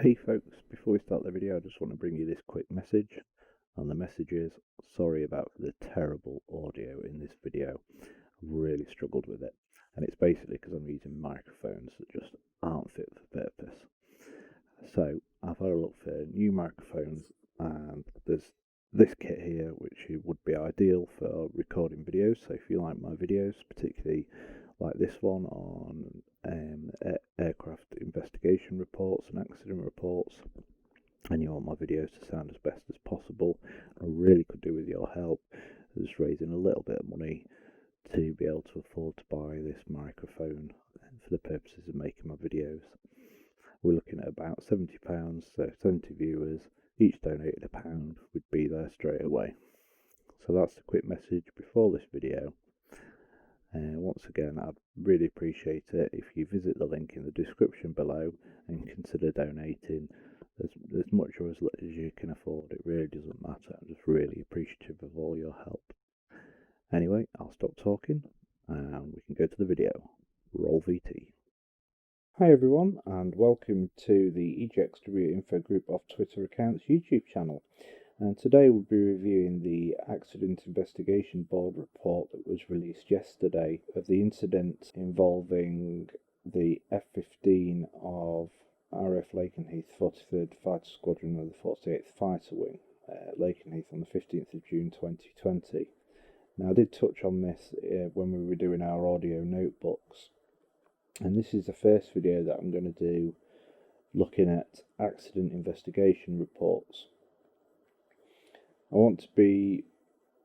Hey folks, before we start the video I just want to bring you this quick message, and the message is sorry about the terrible audio in this video. I've really struggled with it, and it's basically because I'm using microphones that just aren't fit for purpose. So I've had a look for new microphones, and there's this kit here which would be ideal for recording videos. So if you like my videos, particularly like this one on aircraft investigation reports and accident reports, and you want my videos to sound as best as possible, I really could do with your help. Just raising a little bit of money to be able to afford to buy this microphone for the purposes of making my videos. We're looking at about £70, so 70 viewers, each donated £1, would be there straight away. So that's the quick message before this video. Once again, I'd really appreciate it if you visit the link in the description below and consider donating as much or as little as you can afford. It really doesn't matter. I'm just really appreciative of all your help. Anyway, I'll stop talking and we can go to the video. Roll VT. Hi everyone, and welcome to the EGXW Info Group of Twitter accounts YouTube channel. And today we'll be reviewing the Accident Investigation Board report that was released yesterday of the incident involving the F-15 of RAF Lakenheath 43rd Fighter Squadron of the 48th Fighter Wing at Lakenheath on the 15th of June 2020. Now I did touch on this when we were doing our audio notebooks, and this is the first video that I'm going to do looking at accident investigation reports. I want to be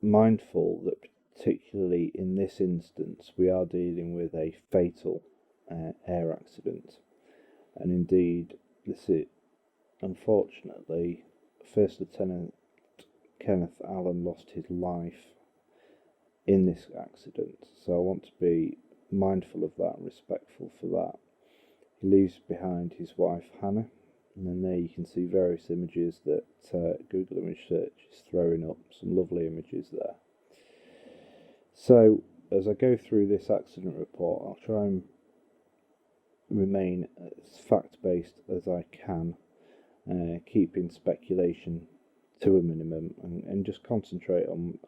mindful that particularly in this instance we are dealing with a fatal air accident, and indeed this is unfortunately First Lieutenant Kenneth lost his life in this accident, so I want to be mindful of that and respectful for that. He leaves behind his wife Hannah, and then there you can see various images that Google image search is throwing up, some lovely images there. So as I go through this accident report, I'll try and remain as fact-based as I can, keeping speculation to a minimum, and just concentrate on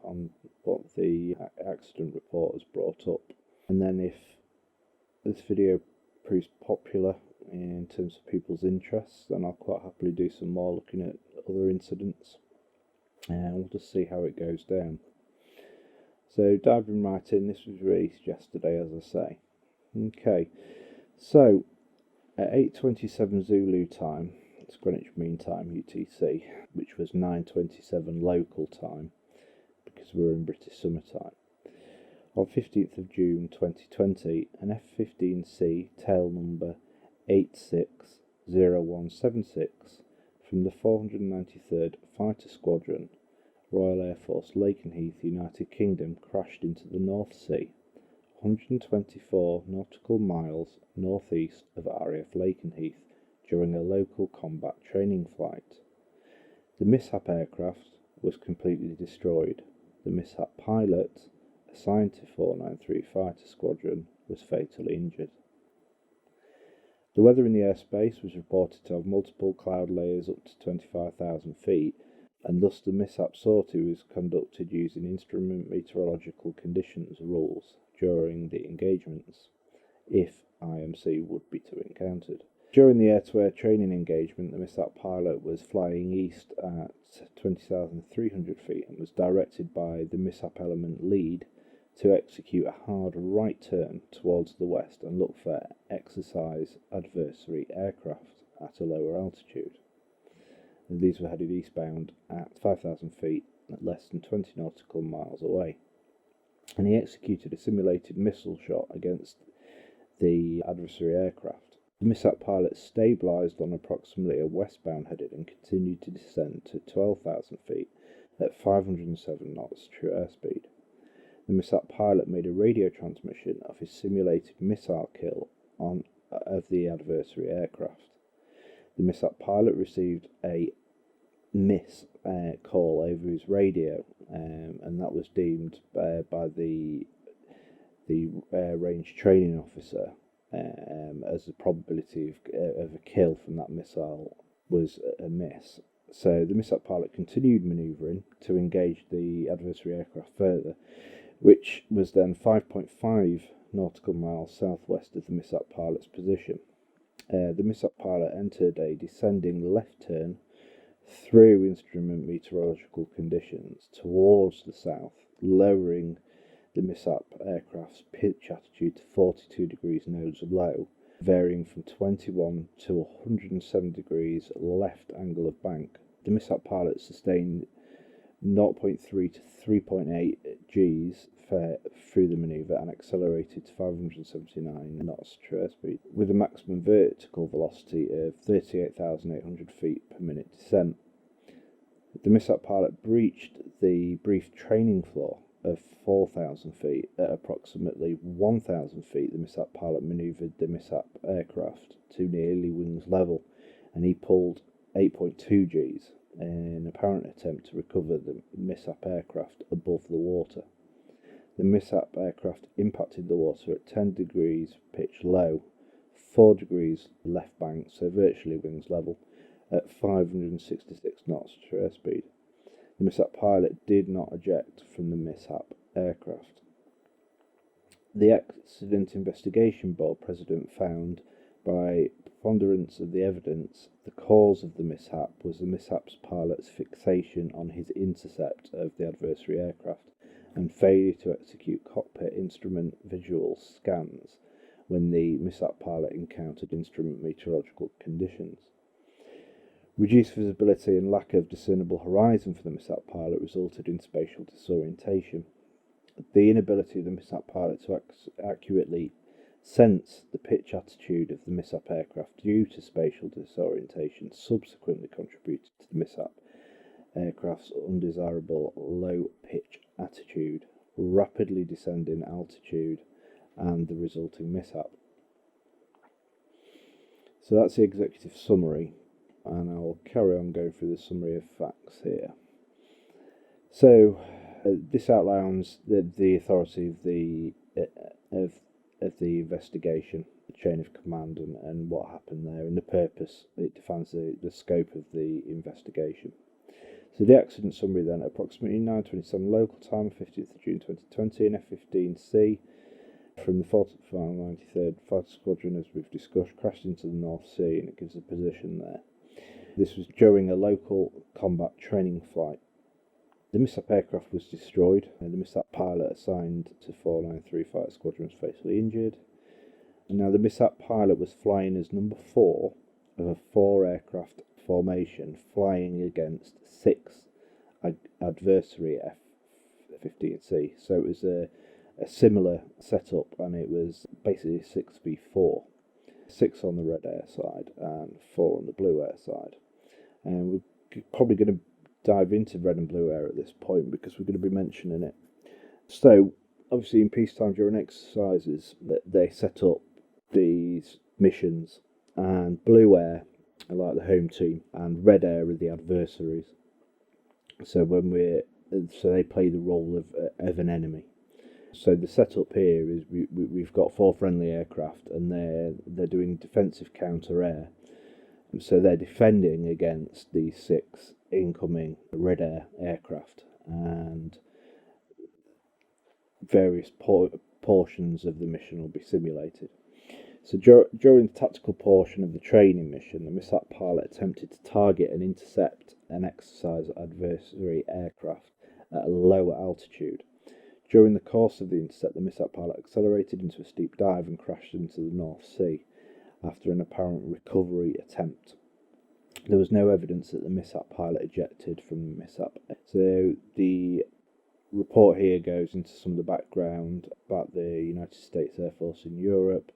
what the accident report has brought up. And then if this video proves popular in terms of people's interests, then I'll quite happily do some more looking at other incidents, and we'll just see how it goes down. So diving right in, this was released yesterday, as I say. Okay, so at 8:27 Zulu time, it's Greenwich Mean Time UTC, which was 9:27 local time because we're in British summertime. On 15th of June 2020, an F-15C tail number 860176 from the 493rd Fighter Squadron, Royal Air Force Lakenheath, United Kingdom, crashed into the North Sea, 124 nautical miles northeast of RAF Lakenheath during a local combat training flight. The mishap aircraft was completely destroyed. The mishap pilot, assigned to 493 Fighter Squadron, was fatally injured. The weather in the airspace was reported to have multiple cloud layers up to 25,000 feet, and thus the mishap sortie was conducted using instrument meteorological conditions rules during the engagements, if IMC would be to encountered. During the air-to-air training engagement, the mishap pilot was flying east at 20,300 feet and was directed by the mishap element lead to execute a hard right turn towards the west and look for exercise adversary aircraft at a lower altitude. And these were headed eastbound at 5,000 feet at less than 20 nautical miles away. And he executed a simulated missile shot against the adversary aircraft. The mishap pilot stabilised on approximately a westbound headed and continued to descend to 12,000 feet at 507 knots true airspeed. The mishap pilot made a radio transmission of his simulated missile kill of the adversary aircraft. The mishap pilot received a miss call over his radio, and that was deemed by the range training officer as the probability of a kill from that missile was a miss. So the mishap pilot continued manoeuvring to engage the adversary aircraft further, which was then 5.5 nautical miles southwest of the mishap pilot's position. The mishap pilot entered a descending left turn through instrument meteorological conditions towards the south, lowering the mishap aircraft's pitch attitude to 42 degrees nose low, varying from 21 to 107 degrees left angle of bank. The mishap pilot sustained 0.3 to 3.8 Gs through the manoeuvre and accelerated to 579 knots true airspeed, with a maximum vertical velocity of 38,800 feet per minute descent. The mishap pilot breached the brief training floor of 4,000 feet. At approximately 1,000 feet, the mishap pilot manoeuvred the mishap aircraft to nearly wings level, and he pulled 8.2 Gs in an apparent attempt to recover the mishap aircraft above the water. The mishap aircraft impacted the water at 10 degrees pitch low, 4 degrees left bank, so virtually wings level, at 566 knots true airspeed. The mishap pilot did not eject from the mishap aircraft. The Accident Investigation Board President found, by preponderance of the evidence, the cause of the mishap was the mishap's pilot's fixation on his intercept of the adversary aircraft and failure to execute cockpit instrument visual scans when the mishap pilot encountered instrument meteorological conditions. Reduced visibility and lack of discernible horizon for the mishap pilot resulted in spatial disorientation. The inability of the mishap pilot to accurately sense the pitch attitude of the mishap aircraft due to spatial disorientation subsequently contributed to the mishap aircraft's undesirable low pitch attitude, rapidly descending altitude, and the resulting mishap. So that's the executive summary, and I'll carry on going through the summary of facts here. So this outlines the authority of the investigation, the chain of command, and what happened there, and the purpose. It defines the scope of the investigation. So the accident summary then: approximately 9:27 local time, 15th of June 2020, an F-15C from the 93rd Fighter Squadron, as we've discussed, crashed into the North Sea, and it gives a position there. This was during a local combat training flight. The mishap aircraft was destroyed, and the mishap pilot assigned to 493 Fighter Squadron was fatally injured. And now the mishap pilot was flying as number 4 of a 4-aircraft formation, flying against 6 adversary F-15C. So it was a similar setup, and it was basically 6v4. 6 on the red air side and 4 on the blue air side. And we're probably going to dive into red and blue air at this point because we're going to be mentioning it. So obviously in peacetime during exercises they set up these missions, and blue air are like the home team and red air are the adversaries. So they play the role of an enemy. So the setup here is we've got 4 friendly aircraft, and they're doing defensive counter air. So they're defending against these 6 incoming red air aircraft, and various portions of the mission will be simulated. So during the tactical portion of the training mission, the mishap pilot attempted to target and intercept and exercise adversary aircraft at a lower altitude. During the course of the intercept, the mishap pilot accelerated into a steep dive and crashed into the North Sea after an apparent recovery attempt. There was no evidence that the mishap pilot ejected from the mishap. So the report here goes into some of the background about the United States Air Force in Europe,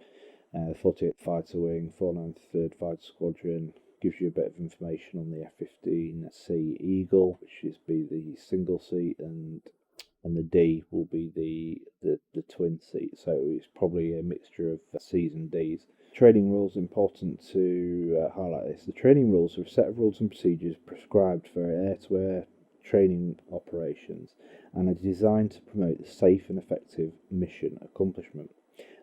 48th Fighter Wing, 493rd Fighter Squadron. Gives you a bit of information on the F-15C Eagle, which is the single seat, and the D will be the twin seat. So it's probably a mixture of C's and D's. Training rules, important to highlight this. The training rules are a set of rules and procedures prescribed for air-to-air training operations and are designed to promote the safe and effective mission accomplishment.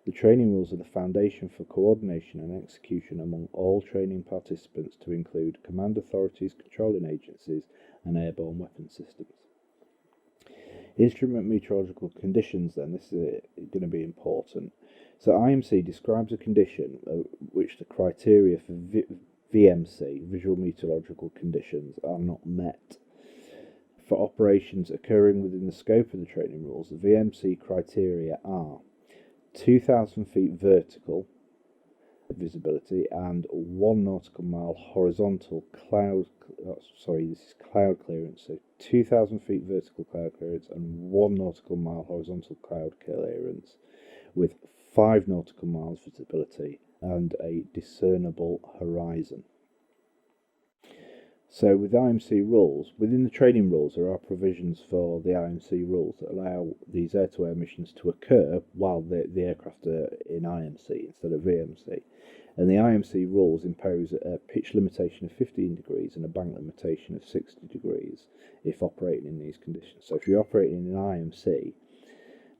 The training rules are the foundation for coordination and execution among all training participants to include command authorities, controlling agencies, and airborne weapon systems. Instrument meteorological conditions, then, this is going to be important. So IMC describes a condition which the criteria for VMC, visual meteorological conditions, are not met. For operations occurring within the scope of the training rules, the VMC criteria are 2,000 feet vertical visibility and 1 nautical mile horizontal cloud clearance. So 2,000 feet vertical cloud clearance and 1 nautical mile horizontal cloud clearance with 5 nautical miles visibility and a discernible horizon. So with IMC rules, within the training rules, there are provisions for the IMC rules that allow these air-to-air missions to occur while the aircraft are in IMC instead of VMC. And the IMC rules impose a pitch limitation of 15 degrees and a bank limitation of 60 degrees if operating in these conditions. So if you're operating in an IMC,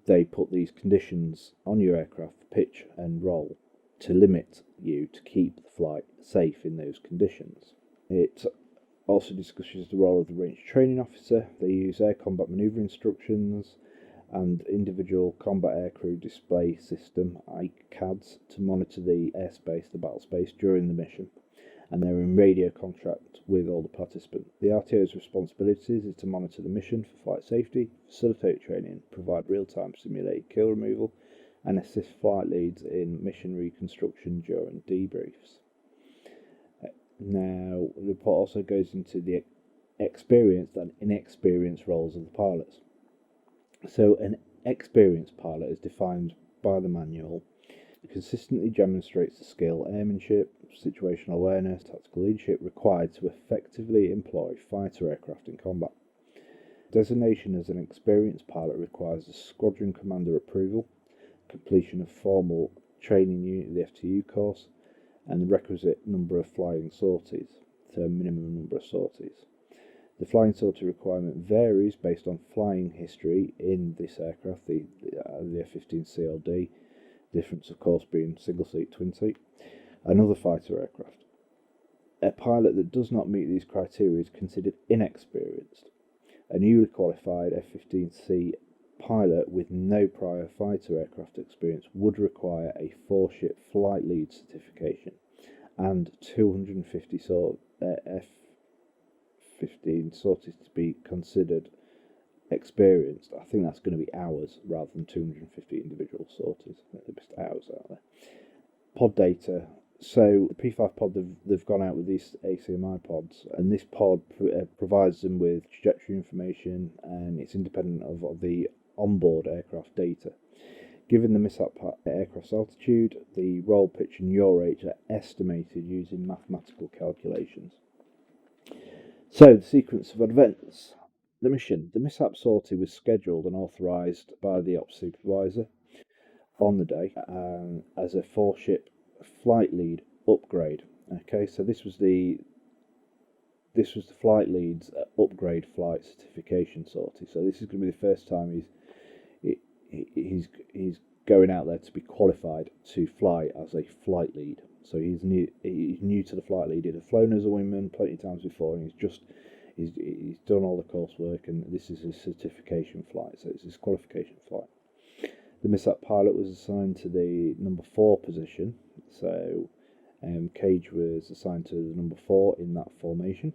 they put these conditions on your aircraft, pitch and roll, to limit you to keep the flight safe in those conditions. It also discusses the role of the range training officer. They use air combat manoeuvre instructions and individual combat aircrew display system (ICADS) to monitor the airspace, the battle space, during the mission, and they're in radio contact with all the participants. The RTO's responsibilities is to monitor the mission for flight safety, facilitate training, provide real-time simulated kill removal, and assist flight leads in mission reconstruction during debriefs. Now, the report also goes into the experienced and inexperienced roles of the pilots. So, an experienced pilot is defined by the manual. It consistently demonstrates the skill, airmanship, situational awareness, tactical leadership required to effectively employ fighter aircraft in combat. Designation as an experienced pilot requires a squadron commander approval, completion of formal training unit of the FTU course, and the requisite number of flying sorties, so a minimum number of sorties. The flying sortie requirement varies based on flying history in this aircraft, the F-15C or D, difference of course being single seat, twin seat, and other fighter aircraft. A pilot that does not meet these criteria is considered inexperienced. A newly qualified F-15C pilot with no prior fighter aircraft experience would require a 4-ship flight lead certification and 250 F-15 sorties to be considered experienced. I think that's going to be hours rather than 250 individual sorties. I think they're just hours out there. Pod data. So the P5 pod, they've gone out with these ACMI pods, and this pod provides them with trajectory information, and it's independent of the onboard aircraft data. Given the mishap aircraft's altitude, the roll, pitch and yaw rates are estimated using mathematical calculations. So, the sequence of events. The mission. The mishap sortie was scheduled and authorised by the ops supervisor on the day as a 4-ship flight lead upgrade. Okay, so this was the flight lead's upgrade flight certification sortie. So this is going to be the first time he's going out there to be qualified to fly as a flight lead. So he's new to the flight lead. He'd have flown as a wingman plenty of times before, and he's done all the coursework, and this is his certification flight. So it's his qualification flight. The mishap pilot was assigned to the number 4 position. So Kage was assigned to the number 4 in that formation,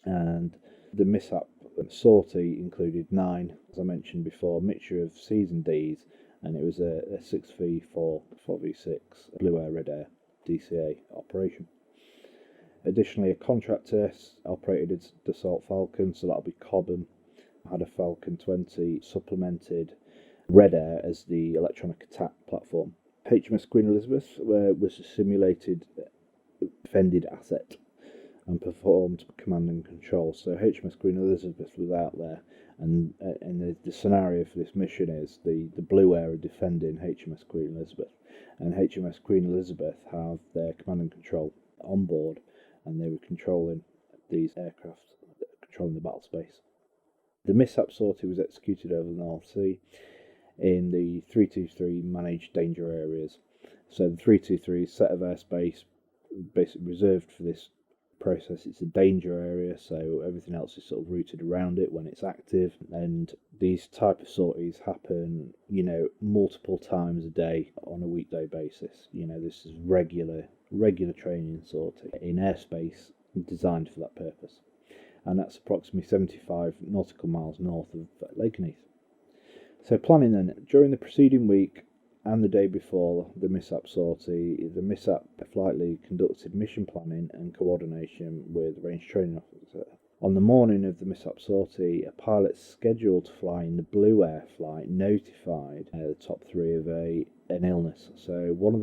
and the mishap sortie included 9, as I mentioned before, mixture of C's and D's, and it was a 6v4 4v6 blue air red air DCA operation. Additionally, a contractor operated Dassault Falcon, so that'll be Cobham, had a Falcon 20 supplemented red air as the electronic attack platform. HMS Queen Elizabeth was a simulated defended asset and performed command and control. So HMS Queen Elizabeth was out there, and the scenario for this mission is the Blue Air are defending HMS Queen Elizabeth, and HMS Queen Elizabeth have their command and control on board, and they were controlling these aircraft, controlling the battle space. The mishap sortie was executed over the North Sea. in the 323 managed danger areas. So the 323 is a set of airspace basically reserved for this process. It's a danger area, so everything else is sort of routed around it when it's active, and these type of sorties happen, multiple times a day on a weekday basis. This is regular training sortie in airspace designed for that purpose, and that's approximately 75 nautical miles north of Lakenheath. So planning then, during the preceding week and the day before the mishap sortie, the mishap flight lead conducted mission planning and coordination with the range training officer. On the morning of the mishap sortie, a pilot scheduled to fly in the Blue Air flight notified the top three of an illness. So one of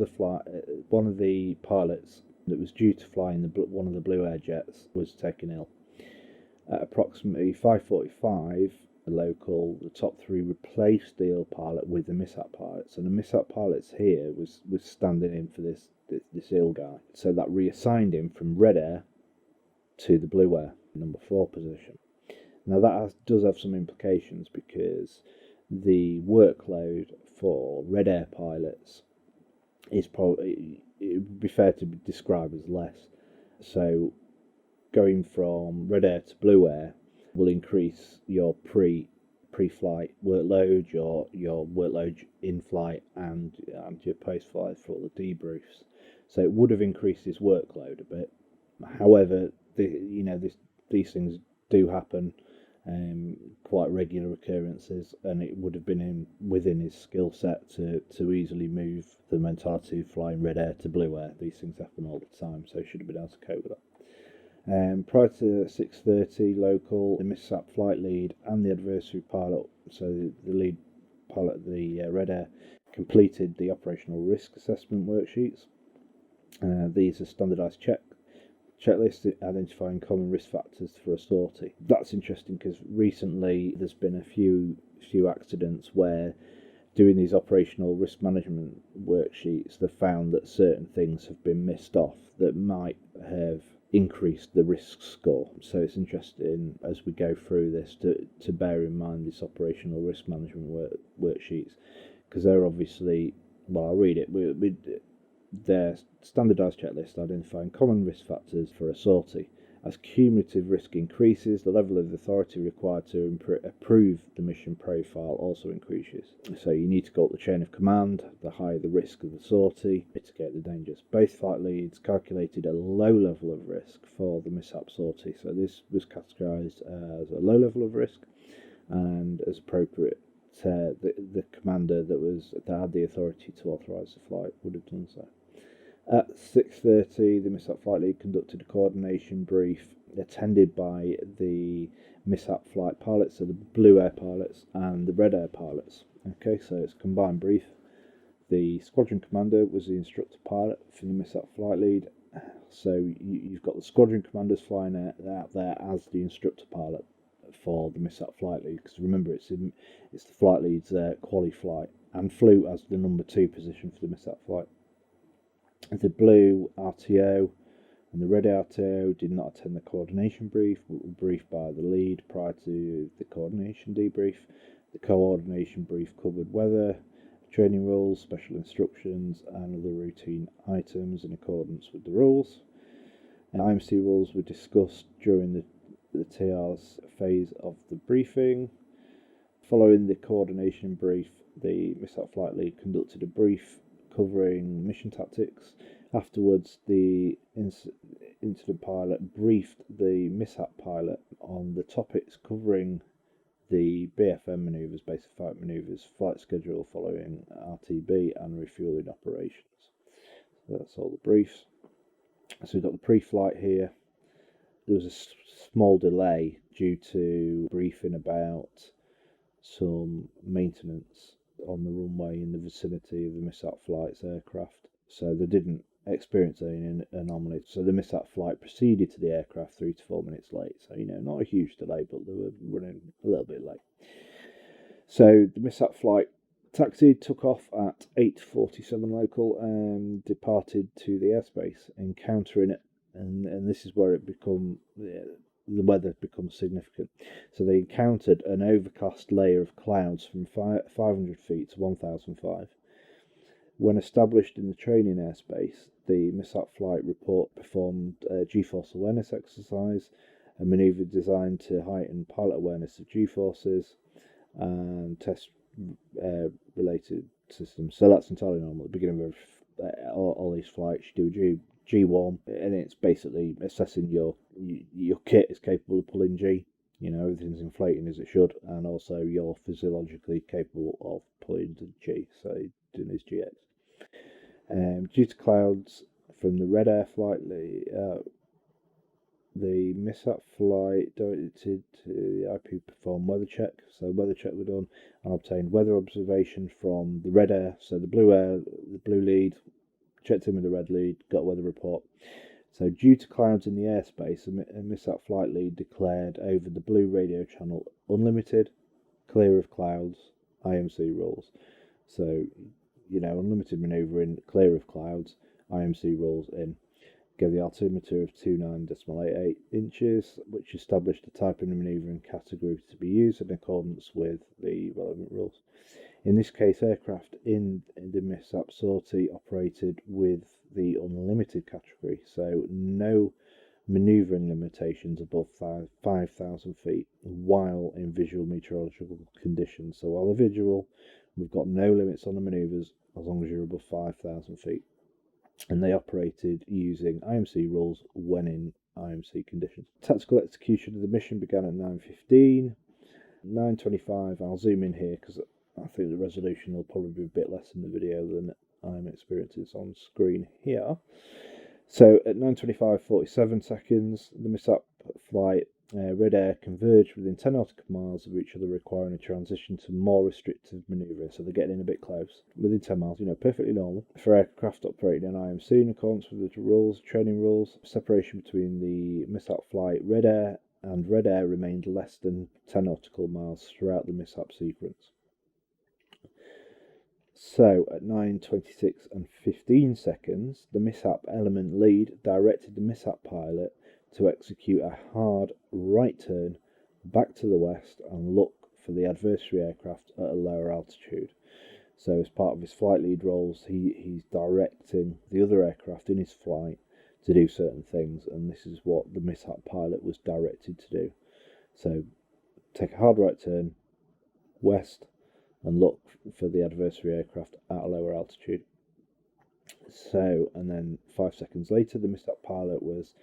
the pilots that was due to fly in one of the Blue Air jets was taken ill. At approximately 5:45. Local, the top three replaced the ill pilot with the mishap pilot. So the mishap pilot here was standing in for this ill guy. So that reassigned him from Red Air to the Blue Air, number 4 position. Now that does have some implications, because the workload for Red Air pilots is probably, it would be fair to describe as less. So going from Red Air to Blue Air will increase your pre-flight workload, your workload in flight, and your post-flight for all the debriefs. So it would have increased his workload a bit. However, these things do happen, quite regular occurrences, and it would have been within his skill set to easily move the mentality of flying Red Air to Blue Air. These things happen all the time, so he should have been able to cope with that. Prior to 6:30 local, the mishap flight lead and the adversary pilot, so the lead pilot of the Red Air, completed the operational risk assessment worksheets. These are standardised checklists identifying common risk factors for a sortie. That's interesting, because recently there's been a few accidents where, doing these operational risk management worksheets, they've found that certain things have been missed off that might have increased the risk score. So it's interesting as we go through this to bear in mind this operational risk management worksheets, because they're obviously, well, I'll read it. They're standardised checklists identifying common risk factors for a sortie. As cumulative risk increases, the level of authority required to approve the mission profile also increases. So you need to go up the chain of command. The higher the risk of the sortie, mitigate the dangers. Both flight leads calculated a low level of risk for the mishap sortie. So this was categorised as a low level of risk, and as appropriate, the commander that had the authority to authorise the flight would have done so. At 6:30, the mishap flight lead conducted a coordination brief attended by the mishap flight pilots, so the Blue Air pilots and the Red Air pilots. Okay, so it's a combined brief. The squadron commander was the instructor pilot for the mishap flight lead. So you've got the squadron commanders flying out there as the instructor pilot for the mishap flight lead, because remember it's the flight lead's quali flight, and flew as the number 2 position for the mishap flight. The Blue RTO and the Red RTO did not attend the coordination brief, but were briefed by the lead prior to the coordination debrief. The coordination brief covered weather, training rules, special instructions, and other routine items in accordance with the rules. And IMC rules were discussed during the TR's phase of the briefing. Following the coordination brief, the mishap flight lead conducted a brief covering mission tactics. Afterwards, the incident pilot briefed the mishap pilot on the topics covering the BFM manoeuvres, basic fight manoeuvres, flight schedule following RTB, and refueling operations. So that's all the briefs. So we've got the pre-flight here. There was a small delay due to briefing about some maintenance on the runway in the vicinity of the mishap flight's aircraft. So they didn't experience any anomalies. So the mishap flight proceeded to the aircraft 3 to 4 minutes late. So, not a huge delay, but they were running a little bit late. So the mishap flight taxied, took off at 8:47 local, and departed to the airspace, encountering it. And this is where it become the weather becomes significant. So they encountered an overcast layer of clouds from 500 feet to 1,005. When established in the training airspace, the MISAP flight report performed a G-force awareness exercise, a manoeuvre designed to heighten pilot awareness of G-forces, and test related systems. So that's entirely normal. At the beginning of all these flights, you do a G1, and it's basically assessing your kit is capable of pulling G. You know, everything's inflating as it should, and also you're physiologically capable of pulling the G. So doing his GX. Due to clouds from the red air flight, the MISAP flight directed to the IP perform weather check. So weather check were done and obtained weather observation from the red air. So the blue air, the blue lead, checked in with the red lead, got a weather report. So due to clouds in the airspace, a MISAP flight lead declared over the blue radio channel unlimited, clear of clouds, IMC rules. So, you know, unlimited manoeuvring, clear of clouds, IMC rules in. Gave the altimeter of 29.88 inches, which established the type of manoeuvring category to be used in accordance with the relevant rules. In this case, aircraft in the MISAP sortie operated with the unlimited category, so no manoeuvring limitations above 5,000 feet while in visual meteorological conditions. So while the visual, we've got no limits on the manoeuvres as long as you're above 5,000 feet. And they operated using IMC rules when in IMC conditions. Tactical execution of the mission began at 9:15. 9:25, I'll zoom in here because I think the resolution will probably be a bit less in the video than I'm experiencing on screen here. So at 9:25, 47 seconds, the MISAP flight red air converged within 10 nautical miles of each other, requiring a transition to more restrictive manoeuvring. So they're getting in a bit close. Within 10 miles, you know, perfectly normal for aircraft operating in IMC in accordance with the rules, training rules. Separation between the MISAP flight red air and red air remained less than 10 nautical miles throughout the MISAP sequence. So at 9:26 and 15 seconds, the MISAP element lead directed the MISAP pilot to execute a hard right turn back to the west and look for the adversary aircraft at a lower altitude. So as part of his flight lead roles, he's directing the other aircraft in his flight to do certain things, and this is what the MISAP pilot was directed to do. So take a hard right turn west and look for the adversary aircraft at a lower altitude. So, and then 5 seconds later, the MISAP pilot was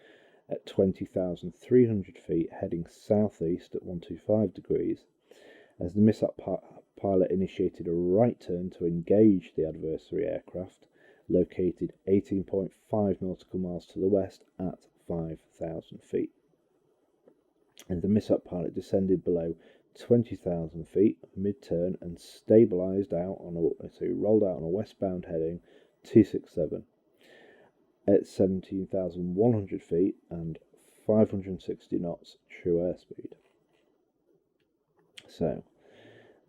at 20,300 feet, heading southeast at 125 degrees. As the MISAP pilot initiated a right turn to engage the adversary aircraft, located 18.5 nautical miles to the west at 5,000 feet. And the MISAP pilot descended below 20,000 feet mid-turn and stabilised out rolled out on a westbound heading 267 at 17,100 feet and 560 knots true airspeed. So,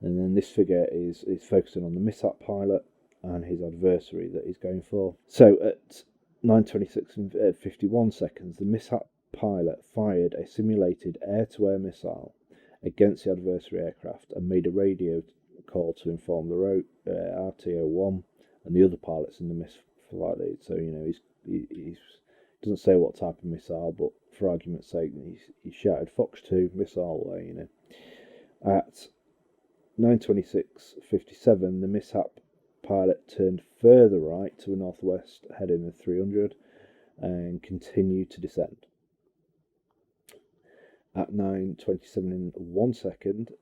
and then this figure is focusing on the MISAP pilot and his adversary that he's going for. So at 9:26 and 51 seconds, the MISAP pilot fired a simulated air-to-air missile against the adversary aircraft and made a radio call to inform the RTO-1 and the other pilots in the MISAP flight lead. So, you know, he doesn't say what type of missile, but for argument's sake, he shouted Fox 2 missile away, you know. At 9:26:57, the MISAP pilot turned further right to a northwest heading of 300 and continued to descend. At 9:27 and 1 second,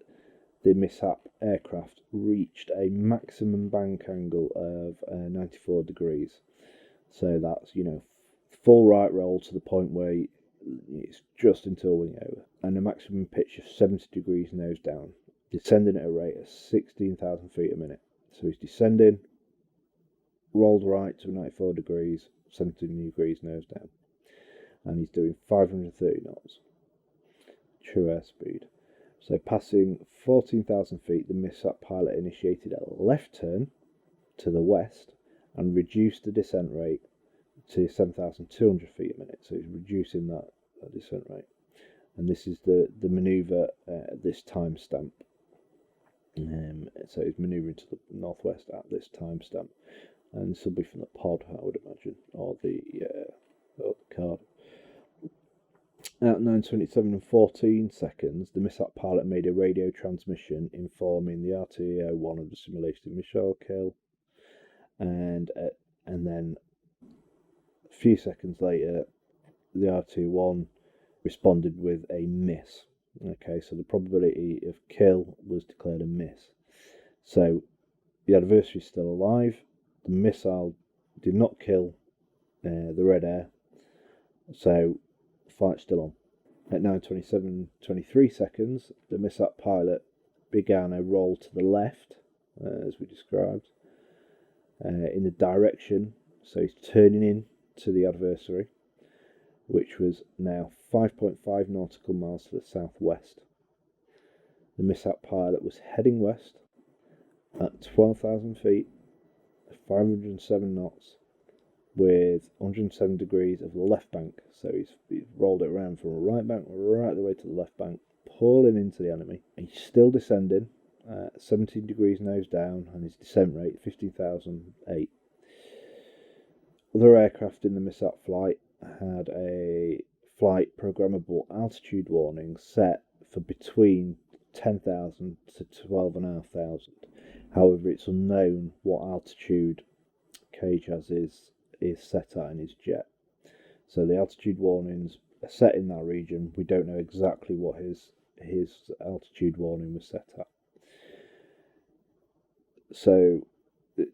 the MISAP aircraft reached a maximum bank angle of 94 degrees. So that's, you know, full right roll to the point where it's just into a wing over, and a maximum pitch of 70 degrees nose down, descending at a rate of 16,000 feet a minute. So he's descending, rolled right to 94 degrees, 70 degrees nose down, and he's doing 530 knots true airspeed. So passing 14,000 feet, the MISAP pilot initiated a left turn to the west and reduced the descent rate to 7,200 feet a minute. So he's reducing that descent rate. and this is the manoeuvre at this timestamp. So he's manoeuvring to the northwest at this timestamp, and this will be from the pod, I would imagine, or the card. At 9:27 and 14 seconds, the mishap pilot made a radio transmission informing the RTO-1 of the simulated missile kill, and then a few seconds later, the RTO-1 responded with a miss. Okay, so the probability of kill was declared a miss. So the adversary is still alive. The missile did not kill the red air, so the fight's still on. At 9:27:23 seconds, the mishap pilot began a roll to the left, as we described, in the direction, so he's turning in to the adversary, which was now 5.5 nautical miles to the southwest. The mishap pilot was heading west at 12,000 feet, 507 knots, with 107 degrees of the left bank. So he's rolled it around from the right bank right the way to the left bank, pulling into the enemy. He's still descending, 17 degrees nose down, and his descent rate 15,008. Other aircraft in the mishap flight had a flight programmable altitude warning set for between 10,000 to 12,500. However, it's unknown what altitude Kage has is set at in his jet. So the altitude warnings are set in that region. We don't know exactly what his altitude warning was set at. So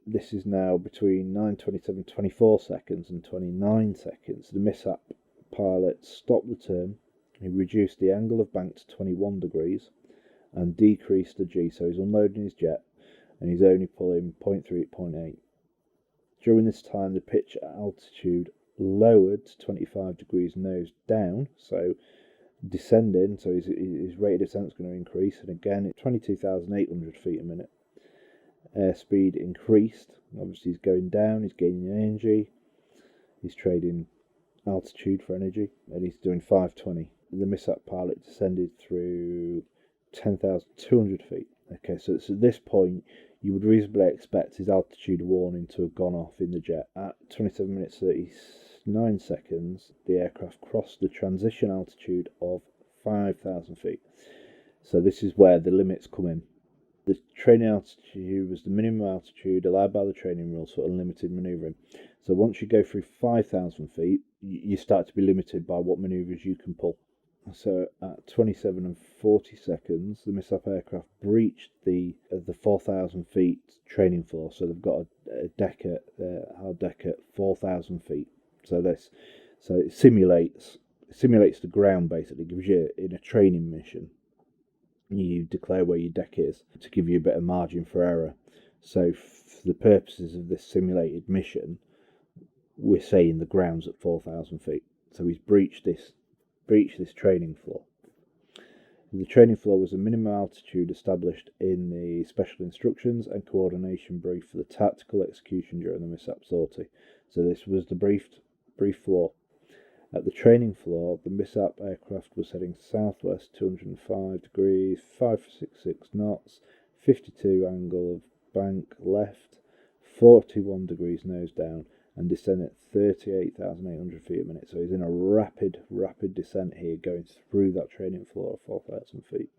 this is now between 9:27:24 seconds and 29 seconds. The mishap pilot stopped the turn. He reduced the angle of bank to 21 degrees and decreased the G. So he's unloading his jet and he's only pulling 0.3 at 0.8. During this time, the pitch altitude lowered to 25 degrees nose down, so descending, so his rate of descent is going to increase, and again at 22,800 feet a minute. Airspeed increased, obviously he's going down, he's gaining energy, he's trading altitude for energy, and he's doing 520. The mishap pilot descended through 10,200 feet. Okay, so at this point, you would reasonably expect his altitude warning to have gone off in the jet. At 27 minutes 39 seconds, the aircraft crossed the transition altitude of 5,000 feet. So this is where the limits come in. The training altitude was the minimum altitude allowed by the training rules for unlimited manoeuvring. So once you go through 5,000 feet, you start to be limited by what manoeuvres you can pull. So at 27 and 40 seconds, the mishap aircraft breached the 4,000 feet training floor. So they've got a deck at hard deck at 4,000 feet. So it simulates the ground, basically. Gives you, in a training mission, you declare where your deck is to give you a bit of margin for error. So for the purposes of this simulated mission, we're saying the ground's at 4,000 feet. So he's breached this training floor. The training floor was a minimum altitude established in the special instructions and coordination brief for the tactical execution during the mishap sortie. So this was the brief floor. At the training floor, the mishap aircraft was heading southwest 205 degrees, 566 knots, 52 angle of bank left, 41 degrees nose down, and descend at 38,800 feet a minute. So he's in a rapid descent here, going through that training floor of 4,000 feet.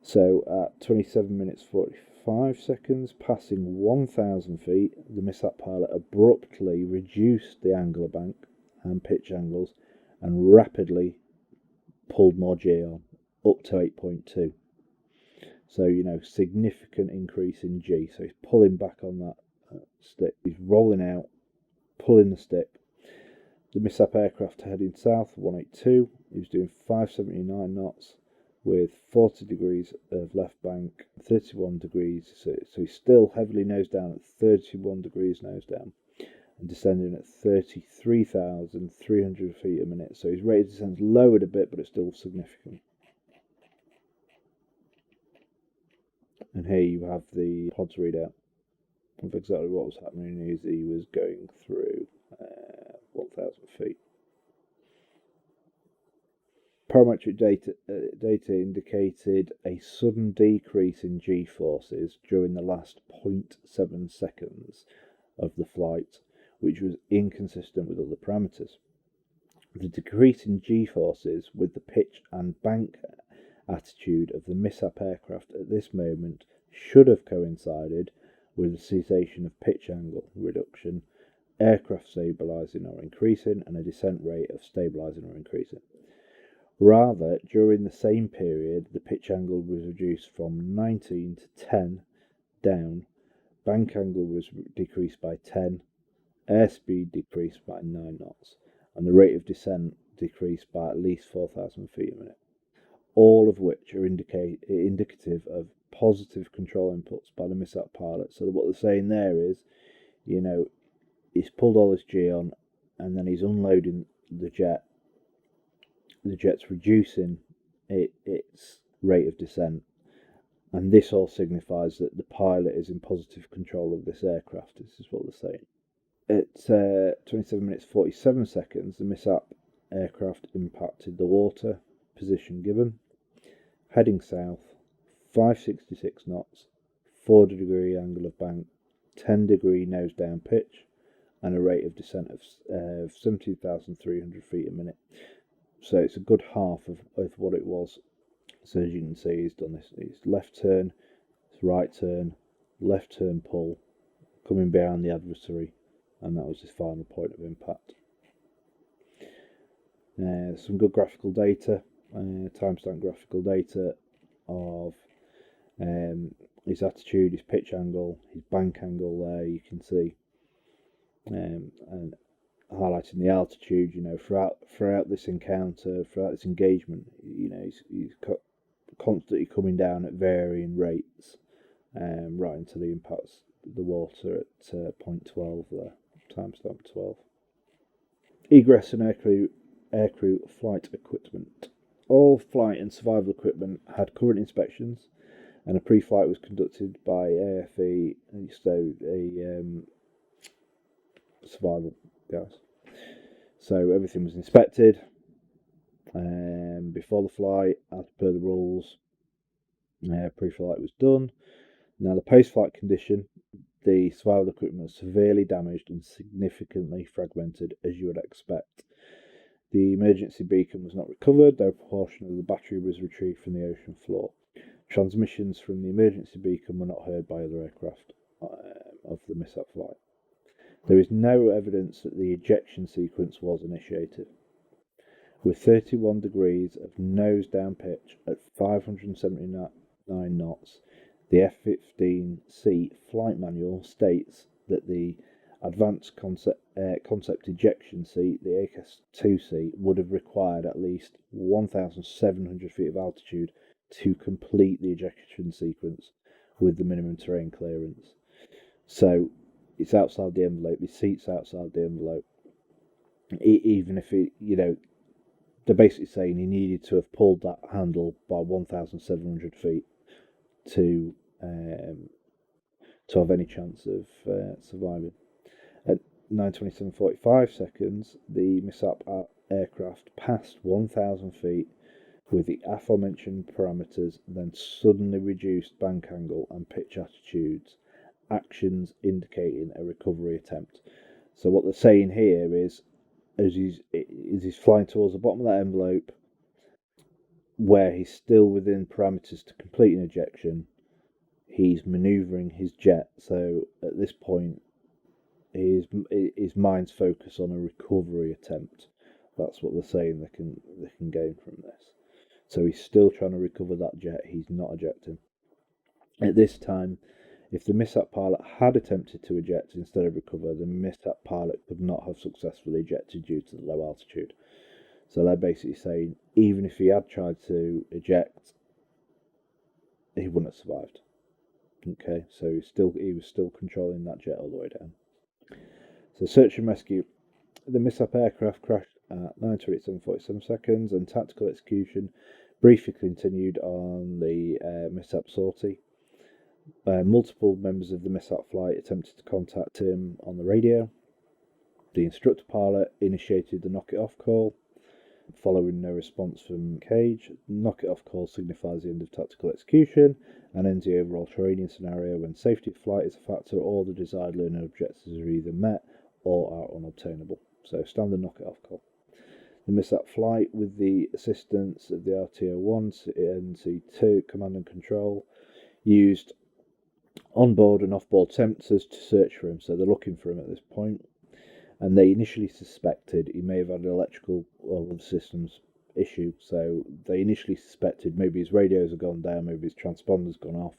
So at 27 minutes 45 seconds, passing 1,000 feet, the mishap pilot abruptly reduced the angle of bank and pitch angles and rapidly pulled more G on, up to 8.2. So, significant increase in G. So he's pulling back on that stick. He's rolling out, pulling the stick. The mishap aircraft heading south, 182. He was doing 579 knots with 40 degrees of left bank, 31 degrees. So he's still heavily nose down at 31 degrees nose down and descending at 33,300 feet a minute. So his rate of descent's lowered a bit, but it's still significant. And here you have the pods readout of exactly what was happening as he was going through 1,000 feet. Parametric data indicated a sudden decrease in G-forces during the last 0.7 seconds of the flight, which was inconsistent with other parameters. The decrease in G-forces with the pitch and bank attitude of the mishap aircraft at this moment should have coincided with a cessation of pitch angle reduction, aircraft stabilising or increasing, and a descent rate of stabilising or increasing. Rather, during the same period, the pitch angle was reduced from 19 to 10 down, bank angle was decreased by 10, airspeed decreased by 9 knots, and the rate of descent decreased by at least 4,000 feet a minute, all of which are indicative of positive control inputs by the mishap pilot. So what they're saying there is, he's pulled all this G on, and then he's unloading the jet. The jet's reducing its rate of descent, and this all signifies that the pilot is in positive control of this aircraft. This is what they're saying. At 27 minutes 47 seconds, the mishap aircraft impacted the water, position given, heading south, 566 knots, 40-degree angle of bank, 10-degree nose down pitch, and a rate of descent of 17,300 feet a minute. So it's a good half of what it was. So as you can see, he's done this. His left turn, his right turn, left turn pull, coming behind the adversary, and that was his final point of impact. Some good graphical data, timestamp graphical data of his attitude, his pitch angle, his bank angle there, you can see, and highlighting the altitude, throughout this encounter, throughout this engagement, he's constantly coming down at varying rates, right until he impacts the water at point 12 there, timestamp 12. Egress and aircrew flight equipment. All flight and survival equipment had current inspections, and a pre-flight was conducted by AFE, so a survival guys. So everything was inspected before the flight, as per the rules. Pre-flight was done. Now the post-flight condition, the survival equipment was severely damaged and significantly fragmented, as you would expect. The emergency beacon was not recovered, though a proportion of the battery was retrieved from the ocean floor. Transmissions from the emergency beacon were not heard by other aircraft of the mishap flight. There is no evidence that the ejection sequence was initiated. With 31 degrees of nose down pitch at 579 knots, the F-15C flight manual states that the advanced concept ejection seat, the ACAS-2C, would have required at least 1,700 feet of altitude to complete the ejection sequence with the minimum terrain clearance. So it's outside the envelope, the seat's outside the envelope. Even if they're basically saying he needed to have pulled that handle by 1,700 feet to have any chance of surviving. At 9:27:45 seconds, the mishap aircraft passed 1,000 feet with the aforementioned parameters, then suddenly reduced bank angle and pitch attitudes, actions indicating a recovery attempt. So what they're saying here is, as he's flying towards the bottom of that envelope, where he's still within parameters to complete an ejection, he's manoeuvring his jet. So at this point, his mind's focused on a recovery attempt. That's what they're saying they can gain from this. So he's still trying to recover that jet. He's not ejecting. At this time, if the mishap pilot had attempted to eject instead of recover, the mishap pilot could not have successfully ejected due to the low altitude. So they're basically saying, even if he had tried to eject, he wouldn't have survived. Okay, so he was still controlling that jet all the way down. So search and rescue. The mishap aircraft crashed at 9:27:47 seconds, and tactical execution briefly continued on the mishap sortie. Multiple members of the mishap flight attempted to contact him on the radio. The instructor pilot initiated the knock it off call. Following no response from Kage, knock it off call signifies the end of tactical execution and ends the overall training scenario. When safety of flight is a factor, all the desired learning objectives are either met or are unobtainable. So standard knock it off call. The mishap flight with the assistance of the RTO-1 and C2 command and control used onboard and offboard sensors to search for him. So they're looking for him at this point. And they initially suspected he may have had an electrical or other systems issue. So they initially suspected maybe his radios have gone down, maybe his transponder's gone off.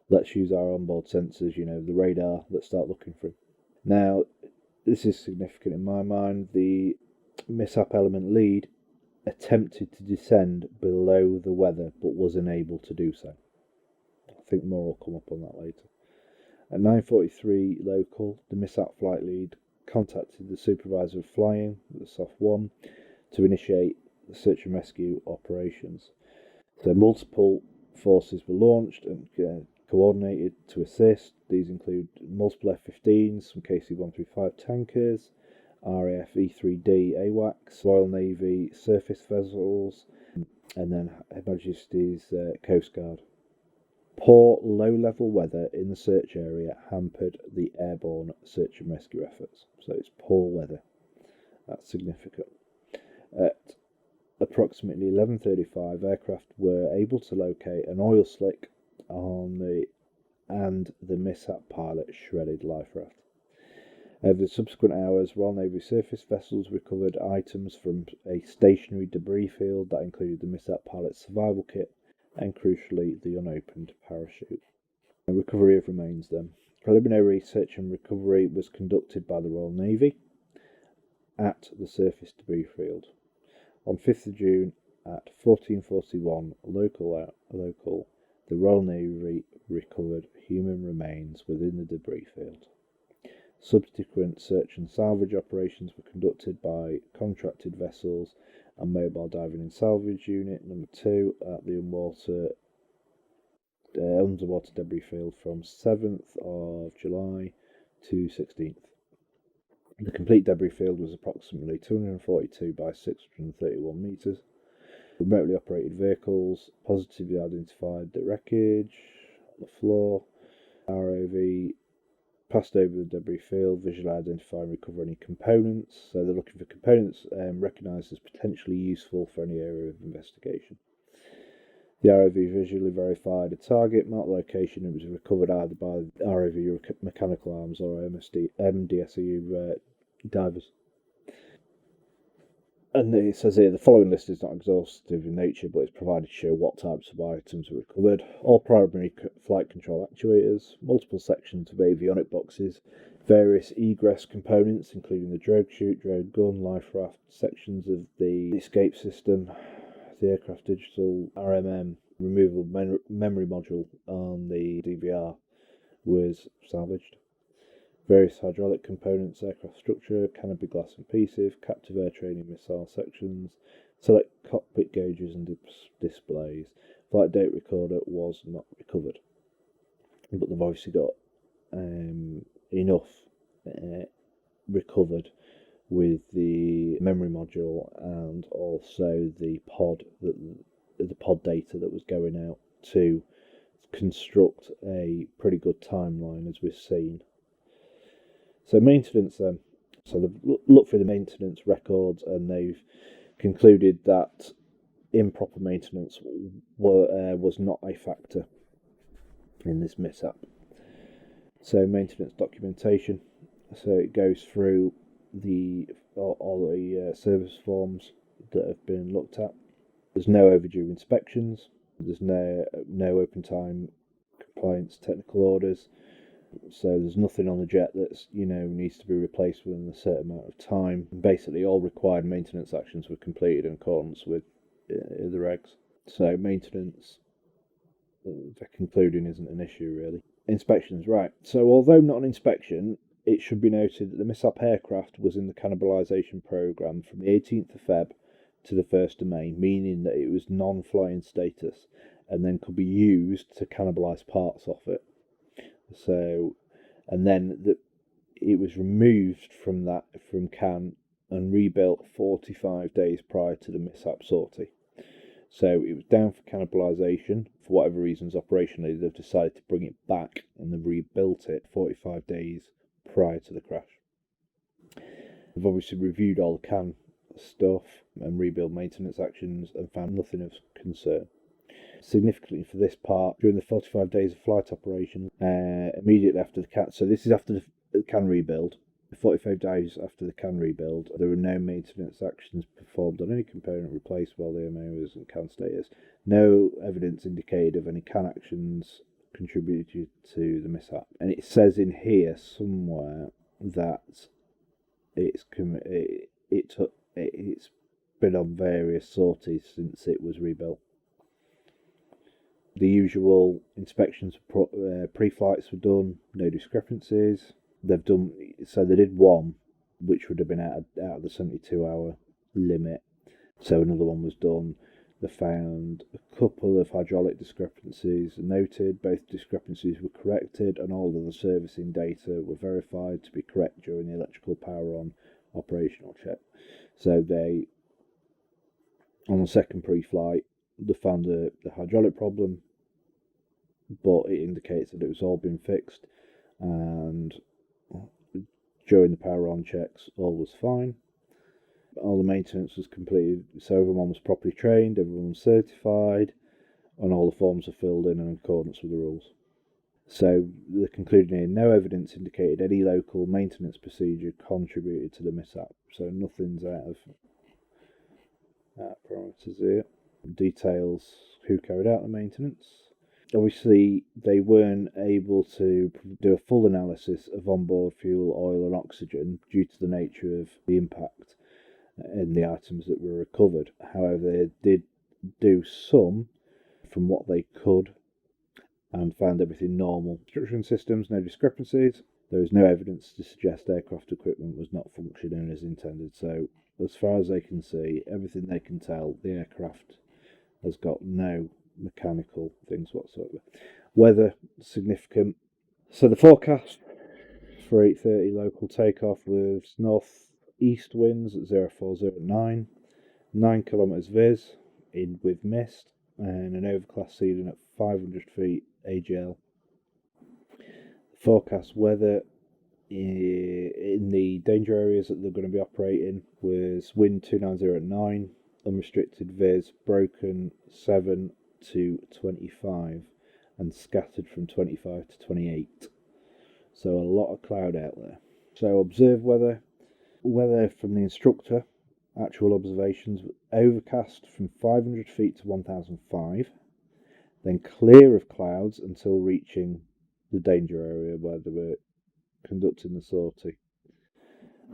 Let's use our onboard sensors, the radar, let's start looking for him. Now, this is significant in my mind. The mishap element lead attempted to descend below the weather, but was unable to do so. I think more will come up on that later. At 9:43 local, the mishap flight lead contacted the supervisor of flying, the SOF-1, to initiate the search and rescue operations. So multiple forces were launched and coordinated to assist. These include multiple F-15s, some KC-135 tankers, RAF E3D AWACS, Royal Navy surface vessels, and then Her Majesty's Coast Guard. Poor low-level weather in the search area hampered the airborne search and rescue efforts. So it's poor weather. That's significant. At approximately 11:35, aircraft were able to locate an oil slick and the mishap pilot shredded life raft. Over the subsequent hours, Royal Navy surface vessels recovered items from a stationary debris field that included the mishap pilot's survival kit and, crucially, the unopened parachute. A recovery of remains then. Preliminary search and recovery was conducted by the Royal Navy at the surface debris field. On 5th of June at 14:41 local, the Royal Navy recovered human remains within the debris field. Subsequent search and salvage operations were conducted by contracted vessels and Mobile Diving and Salvage Unit number 2 at the underwater debris field from 7th of July to 16th. The complete debris field was approximately 242 by 631 metres. Remotely operated vehicles positively identified the wreckage on the floor. ROV passed over the debris field, visually identify and recover any components. So they're looking for components recognised as potentially useful for any area of investigation. The ROV visually verified a target, marked location. It was recovered either by ROV mechanical arms or MDSU divers. And it says here, the following list is not exhaustive in nature, but it's provided to show what types of items are recovered. All primary flight control actuators, multiple sections of avionic boxes, various egress components, including the drogue chute, drogue gun, life raft, sections of the escape system, the aircraft digital RMM, removable memory module on the DVR was salvaged. Various hydraulic components, aircraft structure, canopy glass and pieces, captive air training missile sections, select cockpit gauges and displays. Flight date recorder was not recovered, but they've obviously got enough recovered with the memory module and also the pod data that was going out to construct a pretty good timeline, as we've seen. So maintenance then. So they've looked through the maintenance records and they've concluded that improper maintenance was not a factor in this mishap. So maintenance documentation. So it goes through all the service forms that have been looked at. There's no overdue inspections. There's no open time compliance technical orders. So there's nothing on the jet that's needs to be replaced within a certain amount of time. Basically, all required maintenance actions were completed in accordance with the regs. So maintenance, concluding, isn't an issue really. Inspections, right. So although not an inspection, it should be noted that the mishap aircraft was in the cannibalisation programme from the 18th of Feb to the 1st of May, meaning that it was non-flying status and then could be used to cannibalise parts off it. So, and then it was removed from Cannes and rebuilt 45 days prior to the mishap sortie. So it was down for cannibalisation. For whatever reasons, operationally, they've decided to bring it back and they've rebuilt it 45 days prior to the crash. They've obviously reviewed all the CAN stuff and rebuild maintenance actions and found nothing of concern. Significantly for this part, during the 45 days of flight operation, immediately after the CAN, so this is after the CAN rebuild, 45 days after the CAN rebuild, there were no maintenance actions performed on any component replaced while the MO was in CAN status. No evidence indicated of any CAN actions contributed to the mishap. And it says in here somewhere that it's been on various sorties since it was rebuilt. The usual inspections, pre-flights were done, no discrepancies. They did one, which would have been out of the 72-hour limit. So another one was done. They found a couple of hydraulic discrepancies noted. Both discrepancies were corrected, and all of the servicing data were verified to be correct during the electrical power on operational check. So on the second pre-flight, they found the hydraulic problem, but it indicates that it was all been fixed, and during the power on checks all was fine. All the maintenance was completed, so everyone was properly trained, everyone was certified, and all the forms were filled in accordance with the rules. So the conclusion here, no evidence indicated any local maintenance procedure contributed to the mishap, so nothing's out of parameters here. Details who carried out the maintenance. Obviously, they weren't able to do a full analysis of onboard fuel, oil and oxygen due to the nature of the impact and the items that were recovered. However, they did do some from what they could and found everything normal. Construction systems, no discrepancies. There is no evidence to suggest aircraft equipment was not functioning as intended. So, as far as they can see, everything they can tell, the aircraft has got no mechanical things whatsoever. Weather, significant. So the forecast for 8:30 local takeoff was northeast winds at 0409, 9 kilometres viz with mist, and an overcast ceiling at 500 feet AGL. Forecast weather in the danger areas that they're going to be operating was wind 290 at 9, unrestricted viz broken 7 to 25 and scattered from 25 to 28. So a lot of cloud out there. So observe weather from the instructor, actual observations, overcast from 500 feet to 1005, then clear of clouds until reaching the danger area where they were conducting the sortie.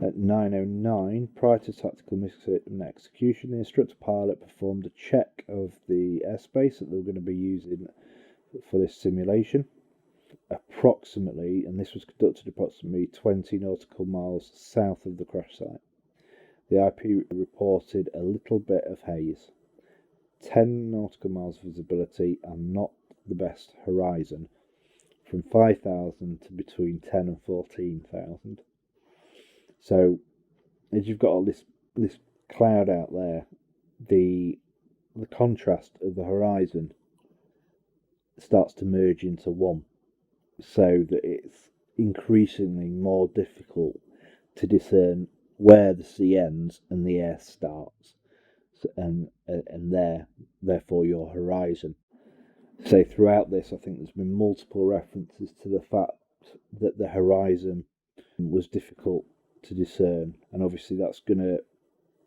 At 9:09, prior to tactical mission and execution, the instructor pilot performed a check of the airspace that they were going to be using for this simulation. Approximately, and this was conducted approximately 20 nautical miles south of the crash site. The IP reported a little bit of haze, 10 nautical miles visibility, and not the best horizon, from 5,000 to between 10 and 14,000. So, as you've got all this cloud out there, the contrast of the horizon starts to merge into one, so that it's increasingly more difficult to discern where the sea ends and the air starts, and therefore your horizon. So throughout this, I think there's been multiple references to the fact that the horizon was difficult to discern, and obviously that's going to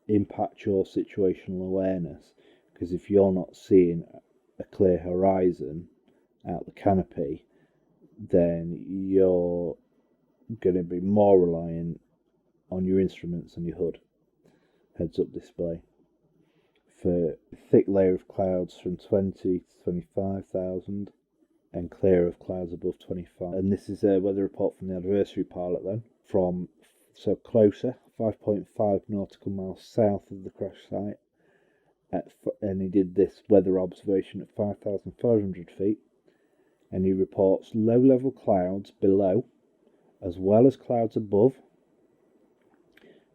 impact your situational awareness, because if you're not seeing a clear horizon out the canopy, then you're going to be more reliant on your instruments and your HUD, heads up display, for a thick layer of clouds from 20 to 25,000 and clear of clouds above 25. And this is a weather report from the adversary pilot then, from closer, 5.5 nautical miles south of the crash site, and he did this weather observation at 5,500 feet, and he reports low level clouds below as well as clouds above,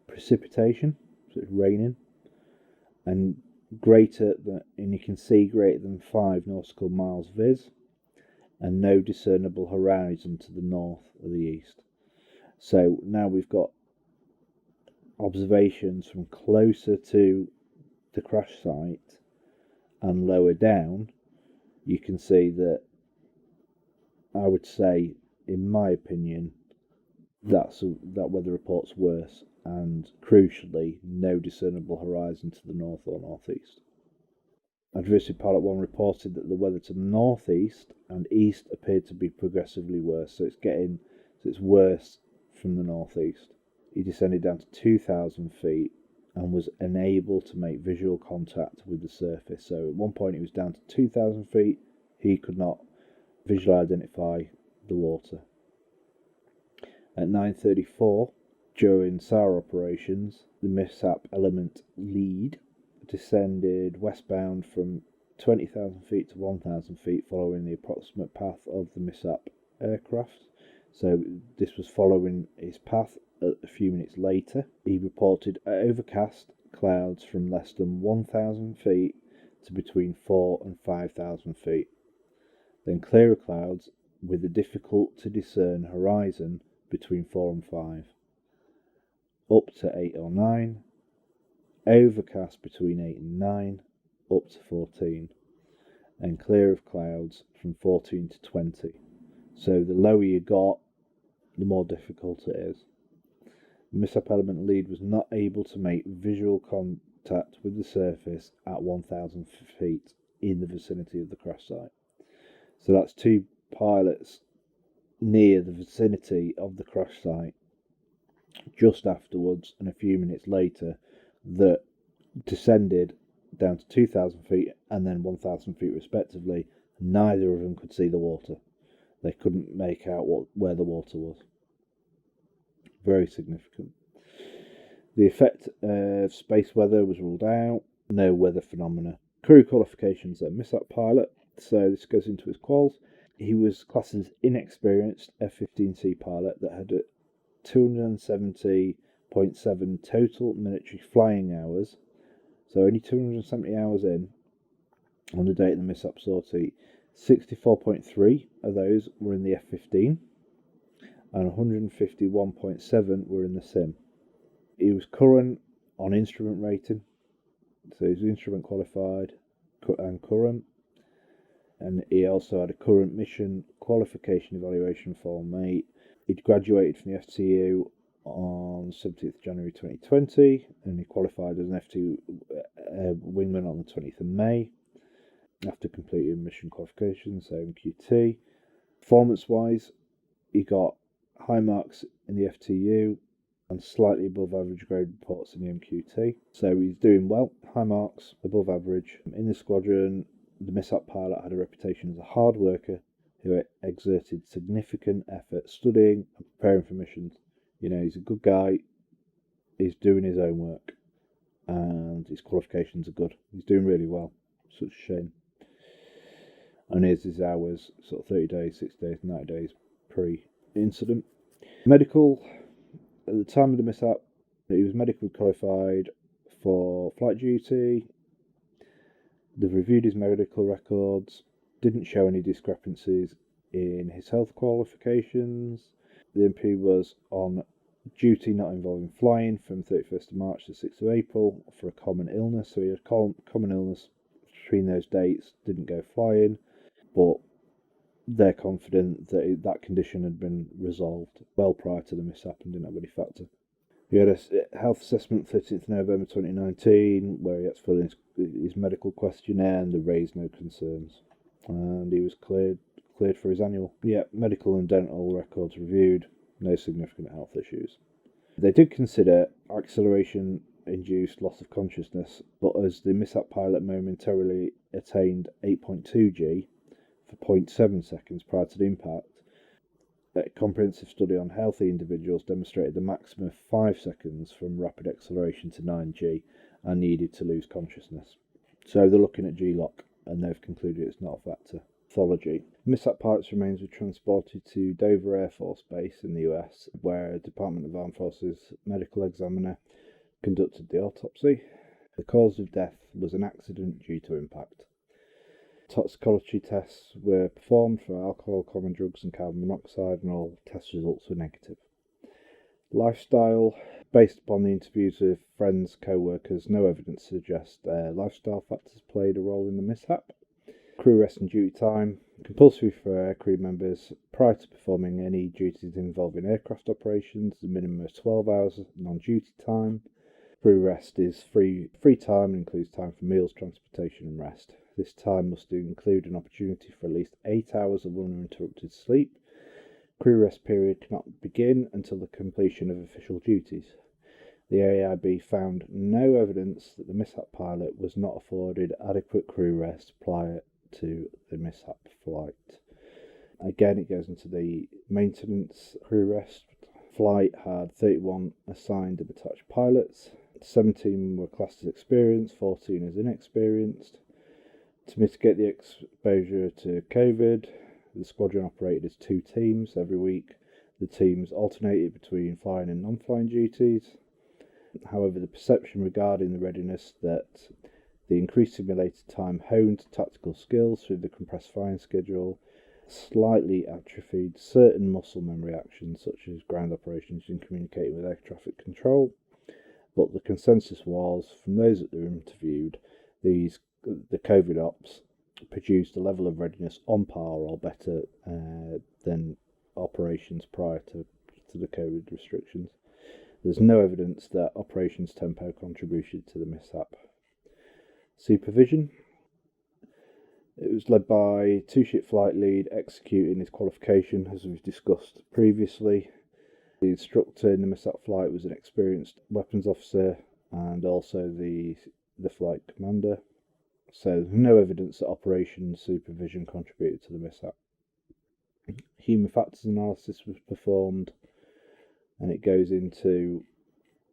precipitation, so it's raining, and greater than, and you can see greater than 5 nautical miles vis, and no discernible horizon to the north or the east. So now we've got observations from closer to the crash site and lower down. You can see that, I would say, in my opinion, that weather report's worse, and crucially, no discernible horizon to the north or northeast. Advisory Pilot 1 reported that the weather to the northeast and east appeared to be progressively worse, so it's worse from the northeast. He descended down to 2,000 feet and was unable to make visual contact with the surface. So at one point he was down to 2,000 feet, he could not visually identify the water. At 9:34, during SAR operations, the mishap element lead descended westbound from 20,000 feet to 1,000 feet following the approximate path of the mishap aircraft. So this was following his path. A few minutes later, he reported overcast clouds from less than 1,000 feet to between 4 and 5,000 feet. Then clearer clouds with a difficult to discern horizon between 4 and 5. Up to 8 or 9. Overcast between 8 and 9, up to 14, and clear of clouds from 14 to 20. So the lower you got, the more difficult it is. The mishap element lead was not able to make visual contact with the surface at 1,000 feet in the vicinity of the crash site. So that's 2 pilots near the vicinity of the crash site just afterwards and a few minutes later that descended down to 2,000 feet and then 1,000 feet respectively. Neither of them could see the water. They couldn't make out where the water was. Very significant. The effect of space weather was ruled out. No weather phenomena. Crew qualifications at mishap pilot. So this goes into his quals. He was classed as inexperienced F-15C pilot that had 270.7 total military flying hours. So only 270 hours in on the date of the mishap sortie. 64.3 of those were in the F-15 and 151.7 were in the sim. He was current on instrument rating, so he was instrument qualified and current, and he also had a current mission qualification evaluation Form 8. He'd graduated from the FTU on 17th January 2020, and he qualified as an FTU wingman on the 20th of May after completing mission qualifications, so MQT. Performance-wise, he got high marks in the FTU and slightly above average grade reports in the MQT. So he's doing well, high marks, above average. In the squadron, the mishap pilot had a reputation as a hard worker who exerted significant effort studying and preparing for missions. You know, he's a good guy, he's doing his own work, and his qualifications are good. He's doing really well. Such a shame. And here's his hours, sort of 30 days, 60 days, 90 days pre-incident. Medical, at the time of the mishap, he was medically qualified for flight duty. They've reviewed his medical records, didn't show any discrepancies in his health qualifications. The MP was on duty not involving flying from 31st of March to 6th of April for a common illness. So he had common illness between those dates, didn't go flying, but they're confident that that condition had been resolved well prior to the mishap and didn't have any factor. He had a health assessment 13th November 2019 where he had to fill in his medical questionnaire and they raised no concerns. And he was cleared for his annual. Yeah, medical and dental records reviewed, no significant health issues. They did consider acceleration-induced loss of consciousness, but as the mishap pilot momentarily attained 8.2 G for 0.7 seconds prior to the impact, a comprehensive study on healthy individuals demonstrated the maximum of 5 seconds from rapid acceleration to 9 G and needed to lose consciousness. So they're looking at G-lock and they've concluded it's not a factor. Pathology. Mishap pilot's remains were transported to Dover Air Force Base in the US, where a Department of Armed Forces medical examiner conducted the autopsy. The cause of death was an accident due to impact. Toxicology tests were performed for alcohol, common drugs and carbon monoxide, and all test results were negative. Lifestyle. Based upon the interviews with friends, co-workers, no evidence suggests lifestyle factors played a role in the mishap. Crew rest and duty time. Compulsory for aircrew members prior to performing any duties involving aircraft operations, a minimum of 12 hours non-duty time. Crew rest is free time and includes time for meals, transportation and rest. This time must include an opportunity for at least 8 hours of uninterrupted sleep. Crew rest period cannot begin until the completion of official duties. The AIB found no evidence that the mishap pilot was not afforded adequate crew rest prior to the mishap flight. Again, it goes into the maintenance crew rest. Flight had 31 assigned and attached pilots. 17 were classed as experienced, 14 as inexperienced. To mitigate the exposure to COVID, the squadron operated as 2 teams every week. The teams alternated between flying and non-flying duties. However, the perception regarding the readiness that the increased simulated time honed tactical skills through the compressed flying schedule, slightly atrophied certain muscle memory actions such as ground operations and communicating with air traffic control. But the consensus was, from those that were interviewed, the COVID ops produced a level of readiness on par or better than operations prior to the COVID restrictions. There's no evidence that operations tempo contributed to the mishap. Supervision. It was led by 2-ship flight lead executing his qualification, as we've discussed previously. The instructor in the mishap flight was an experienced weapons officer and also the flight commander. So no evidence that operations supervision contributed to the mishap. Human factors analysis was performed, and it goes into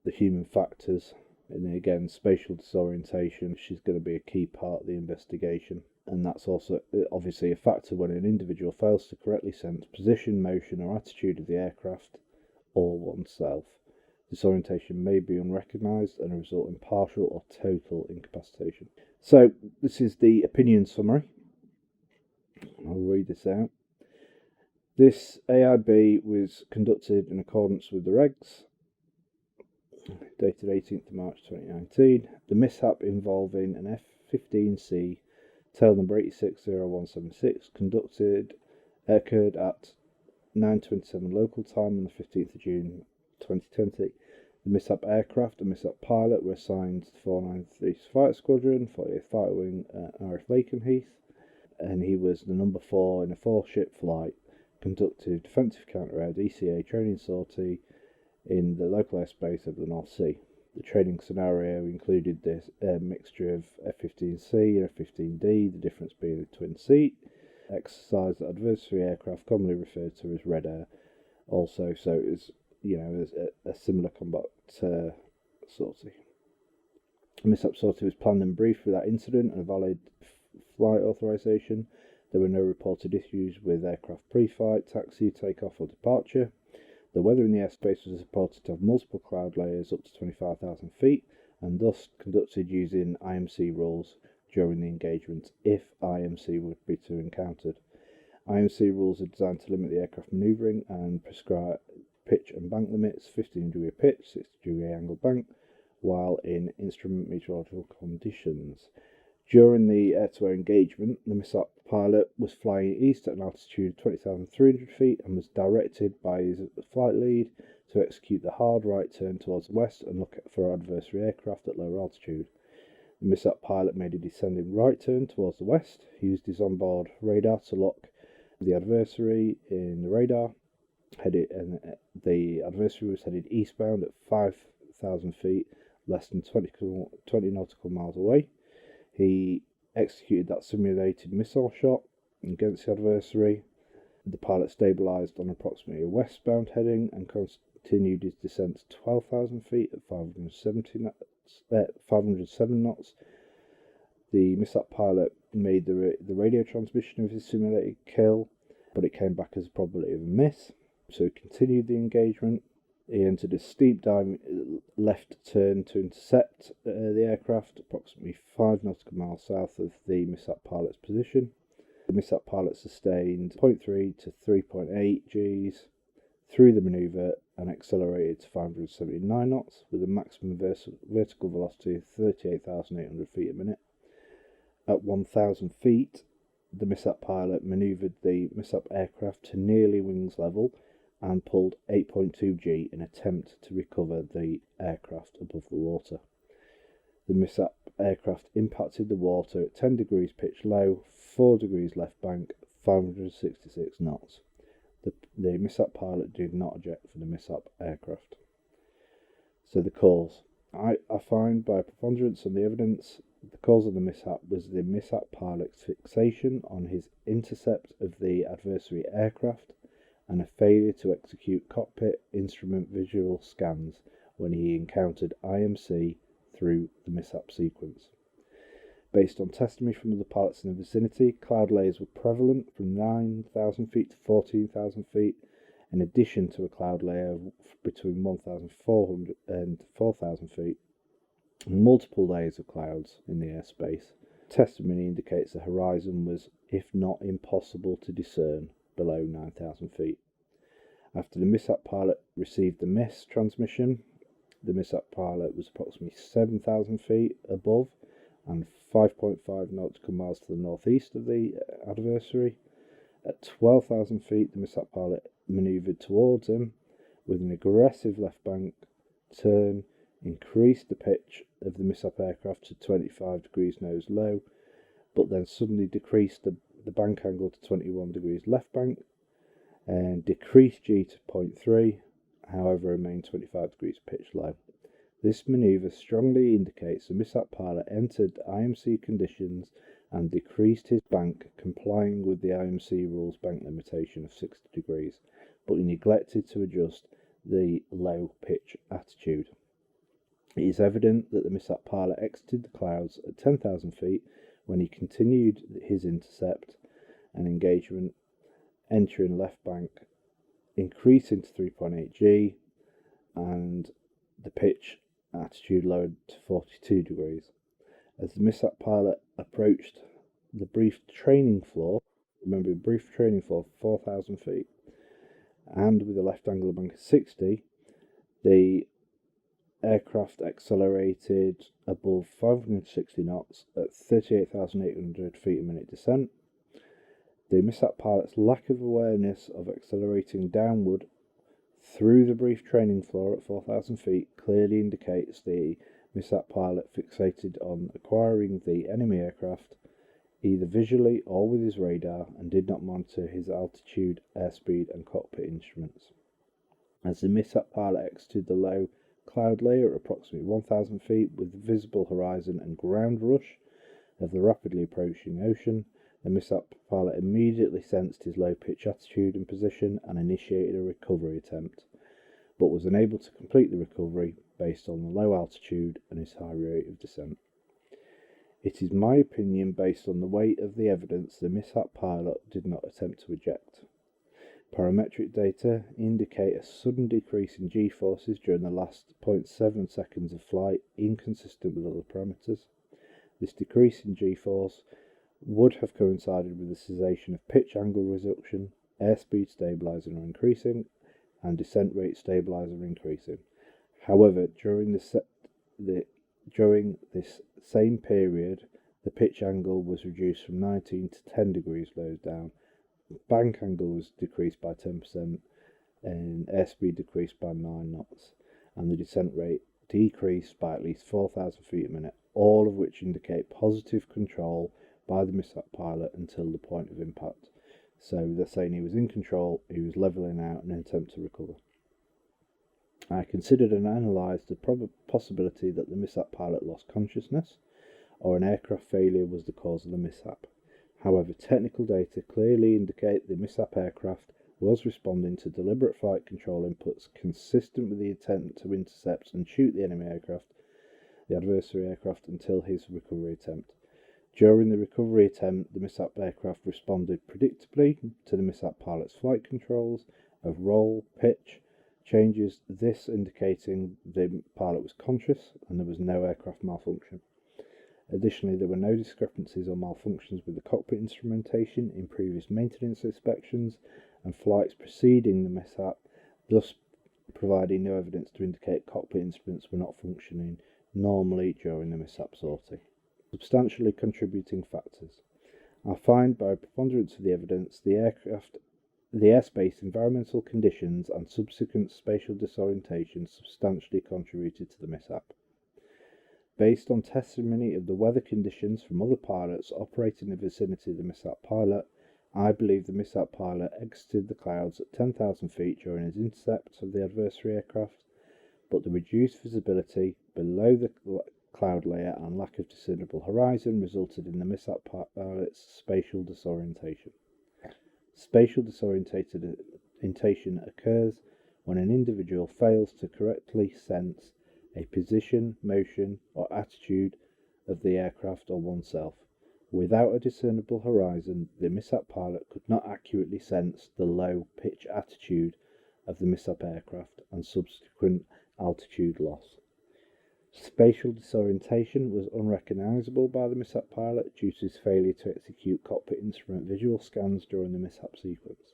the human factors, and then again spatial disorientation, which is going to be a key part of the investigation. And that's also obviously a factor when an individual fails to correctly sense position, motion or attitude of the aircraft or oneself. Disorientation may be unrecognised and result in partial or total incapacitation. So this is the opinion summary. I'll read this out. This AIB was conducted in accordance with the regs, dated 18th of March 2019. The mishap involving an F-15C tail number 860176 occurred at 9:27 local time on the 15th of June 2020. The mishap aircraft and mishap pilot were assigned to the 493 Fighter Squadron, 48th Fighter Wing at RAF Lakenheath, and he was the number 4 in a 4-ship flight, conducted defensive counter-air DCA training sortie in the local airspace of the North Sea. The training scenario included this mixture of F-15C and F-15D, the difference being a twin seat. Exercise at adversary aircraft, commonly referred to as red air, also, so it was, a similar combat sortie. A mishap sortie was planned and briefed without incident and a valid flight authorization. There were no reported issues with aircraft pre-flight, taxi, takeoff or departure. The weather in the airspace was reported to have multiple cloud layers up to 25,000 feet and thus conducted using IMC rules during the engagement if IMC would be to encountered. IMC rules are designed to limit the aircraft manoeuvring and prescribe pitch and bank limits, 15 degree pitch, 60 degree angle bank, while in instrument meteorological conditions. During the air-to-air engagement, the mishap pilot was flying east at an altitude of 20,300 feet and was directed by his flight lead to execute the hard right turn towards the west and look for adversary aircraft at lower altitude. The mishap pilot made a descending right turn towards the west. He used his onboard radar to lock the adversary in the radar. The adversary was headed eastbound at 5,000 feet, less than 20 nautical miles away. He executed that simulated missile shot against the adversary. The pilot stabilised on approximately a westbound heading and continued his descent to 12,000 feet at 507 knots. The mishap pilot made the radio transmission of his simulated kill, but it came back as a probability of a miss, so he continued the engagement. He entered a steep dive left turn to intercept the aircraft approximately 5 nautical miles south of the mishap pilot's position. The mishap pilot sustained 0.3 to 3.8 Gs through the manoeuvre and accelerated to 579 knots with a maximum vertical velocity of 38,800 feet a minute. At 1,000 feet, the mishap pilot manoeuvred the mishap aircraft to nearly wings level and pulled 8.2 G in an attempt to recover the aircraft above the water. The mishap aircraft impacted the water at 10 degrees pitch low, 4 degrees left bank, 566 knots. The mishap pilot did not eject from the mishap aircraft. So the cause. I find by preponderance of the evidence, the cause of the mishap was the mishap pilot's fixation on his intercept of the adversary aircraft and a failure to execute cockpit instrument visual scans when he encountered IMC through the mishap sequence. Based on testimony from other pilots in the vicinity, cloud layers were prevalent from 9,000 feet to 14,000 feet, in addition to a cloud layer between 1,400 and 4,000 feet, and multiple layers of clouds in the airspace. Testimony indicates the horizon was, if not impossible to discern, below 9,000 feet. After the mishap pilot received the miss transmission, the mishap pilot was approximately 7,000 feet above and 5.5 nautical miles to the northeast of the adversary. At 12,000 feet, the mishap pilot manoeuvred towards him with an aggressive left bank turn, increased the pitch of the mishap aircraft to 25 degrees nose low, but then suddenly decreased the bank angle to 21 degrees left bank and decreased G to 0.3, however remained 25 degrees pitch low. This manoeuvre strongly indicates the mishap pilot entered IMC conditions and decreased his bank, complying with the IMC rules bank limitation of 60 degrees, but he neglected to adjust the low pitch attitude. It is evident that the mishap pilot exited the clouds at 10,000 feet when he continued his intercept and engagement, entering left bank, increasing to 3.8 G, and the pitch attitude lowered to 42 degrees. As the mishap pilot approached the brief training floor, remember brief training floor 4,000 feet, and with a left angle bank of 60, the aircraft accelerated above 560 knots at 38,800 feet a minute descent. The mishap pilot's lack of awareness of accelerating downward through the brief training floor at 4,000 feet clearly indicates the mishap pilot fixated on acquiring the enemy aircraft either visually or with his radar and did not monitor his altitude, airspeed and cockpit instruments. As the mishap pilot exited the low cloud layer at approximately 1,000 feet with the visible horizon and ground rush of the rapidly approaching ocean, the mishap pilot immediately sensed his low pitch attitude and position and initiated a recovery attempt, but was unable to complete the recovery based on the low altitude and his high rate of descent. It is my opinion, based on the weight of the evidence, the mishap pilot did not attempt to eject. Parametric data indicate a sudden decrease in G-forces during the last 0.7 seconds of flight, inconsistent with other parameters. This decrease in G-force would have coincided with the cessation of pitch angle reduction, airspeed stabilizer increasing, and descent rate stabilizer increasing. However, during this same period, the pitch angle was reduced from 19 to 10 degrees nose down, bank angle was decreased by 10%, and airspeed decreased by 9 knots, and the descent rate decreased by at least 4,000 feet a minute, all of which indicate positive control by the mishap pilot until the point of impact. So they're saying he was in control, he was levelling out in an attempt to recover. I considered and analysed the possibility that the mishap pilot lost consciousness or an aircraft failure was the cause of the mishap. However, technical data clearly indicate the mishap aircraft was responding to deliberate flight control inputs consistent with the intent to intercept and shoot the enemy aircraft, the adversary aircraft, until his recovery attempt. During the recovery attempt, the mishap aircraft responded predictably to the mishap pilot's flight controls of roll, pitch, changes, this indicating the pilot was conscious and there was no aircraft malfunction. Additionally, there were no discrepancies or malfunctions with the cockpit instrumentation in previous maintenance inspections and flights preceding the mishap, thus providing no evidence to indicate cockpit instruments were not functioning normally during the mishap sortie. Substantially contributing factors. I find by a preponderance of the evidence the airspace environmental conditions and subsequent spatial disorientation substantially contributed to the mishap. Based on testimony of the weather conditions from other pilots operating in the vicinity of the mishap pilot, I believe the mishap pilot exited the clouds at 10,000 feet during his intercept of the adversary aircraft, but the reduced visibility below the cloud layer and lack of discernible horizon resulted in the mishap pilot's spatial disorientation. Spatial disorientation occurs when an individual fails to correctly sense a position, motion, or attitude of the aircraft or oneself. Without a discernible horizon, the mishap pilot could not accurately sense the low pitch attitude of the mishap aircraft and subsequent altitude loss. Spatial disorientation was unrecognizable by the mishap pilot due to his failure to execute cockpit instrument visual scans during the mishap sequence.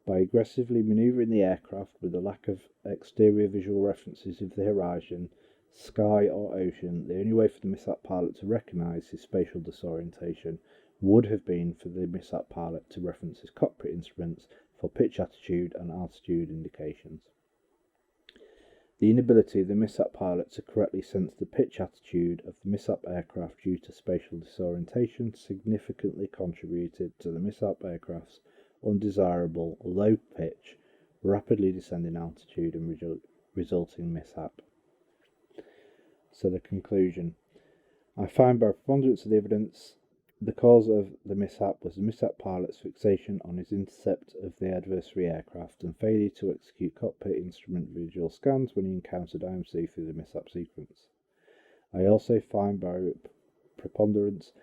By aggressively maneuvering the aircraft with a lack of exterior visual references of the horizon, sky or ocean, the only way for the mishap pilot to recognize his spatial disorientation would have been for the mishap pilot to reference his cockpit instruments for pitch attitude and altitude indications. The inability of the mishap pilot to correctly sense the pitch attitude of the mishap aircraft due to spatial disorientation significantly contributed to the mishap aircraft's undesirable low pitch, rapidly descending altitude and resulting mishap. So the conclusion. I find by preponderance of the evidence the cause of the mishap was the mishap pilot's fixation on his intercept of the adversary aircraft and failure to execute cockpit instrument visual scans when he encountered IMC through the mishap sequence. I also find by preponderance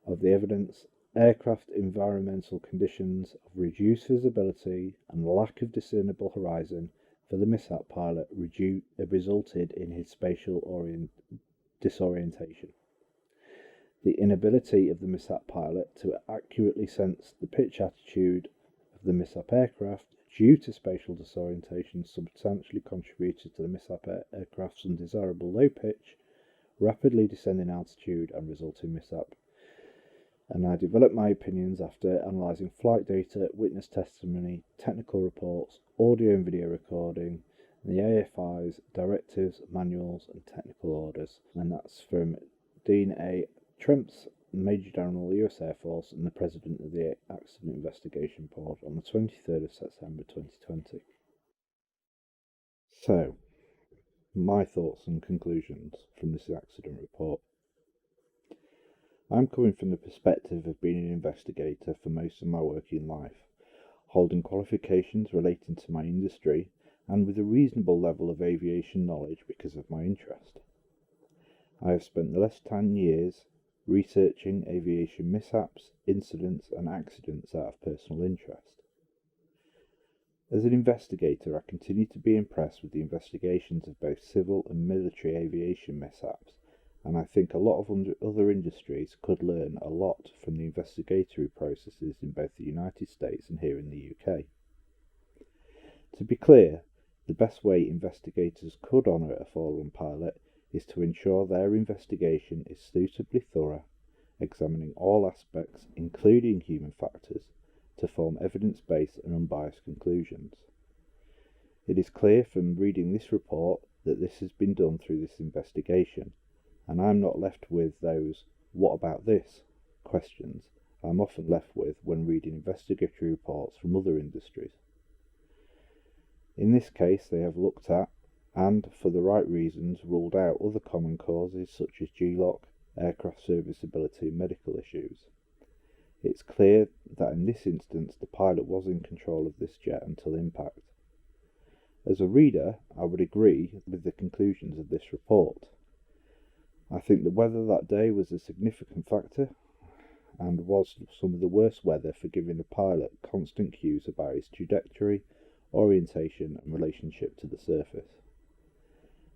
of the evidence aircraft environmental conditions of reduced visibility and lack of discernible horizon for the mishap pilot resulted in his spatial disorientation. The inability of the mishap pilot to accurately sense the pitch attitude of the mishap aircraft due to spatial disorientation substantially contributed to the mishap aircraft's undesirable low pitch, rapidly descending altitude and resulting mishap. And I developed my opinions after analysing flight data, witness testimony, technical reports, audio and video recording, and the AFI's directives, manuals and technical orders. And that's from Dean A. Tremps, Major General, US Air Force, and the President of the Accident Investigation Board on the 23rd of September 2020. So, my thoughts and conclusions from this accident report. I'm coming from the perspective of being an investigator for most of my working life, holding qualifications relating to my industry and with a reasonable level of aviation knowledge because of my interest. I have spent the last 10 years researching aviation mishaps, incidents and accidents out of personal interest. As an investigator, I continue to be impressed with the investigations of both civil and military aviation mishaps, and I think a lot of other industries could learn a lot from the investigatory processes in both the United States and here in the UK. To be clear, the best way investigators could honour a fallen pilot is to ensure their investigation is suitably thorough, examining all aspects, including human factors, to form evidence-based and unbiased conclusions. It is clear from reading this report that this has been done through this investigation, and I'm not left with those "what about this?" questions I'm often left with when reading investigatory reports from other industries. In this case, they have looked at, and for the right reasons, ruled out other common causes such as G-lock, aircraft serviceability and medical issues. It's clear that in this instance the pilot was in control of this jet until impact. As a reader, I would agree with the conclusions of this report. I think the weather that day was a significant factor. and was some of the worst weather for giving the pilot constant cues about his trajectory, orientation and relationship to the surface.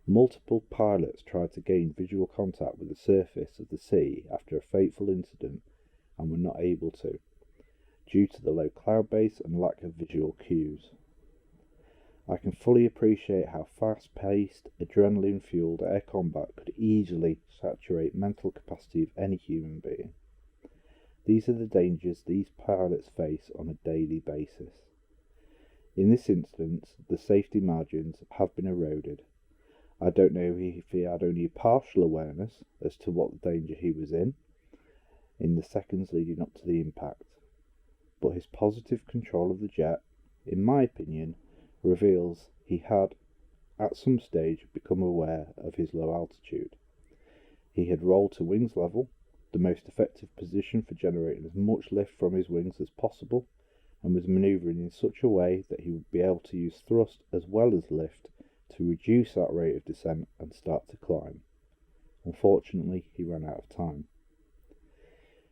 Multiple pilots tried to gain visual contact with the surface of the sea after a fateful incident and were not able to, due to the low cloud base and lack of visual cues. I can fully appreciate how fast-paced, adrenaline-fueled air combat could easily saturate mental capacity of any human being. These are the dangers these pilots face on a daily basis. In this instance, the safety margins have been eroded. I don't know if he had only a partial awareness as to what danger he was in the seconds leading up to the impact, but his positive control of the jet, in my opinion, reveals he had at some stage become aware of his low altitude. He had rolled to wings level, the most effective position for generating as much lift from his wings as possible, and was manoeuvring in such a way that he would be able to use thrust as well as lift to reduce that rate of descent and start to climb. Unfortunately, he ran out of time.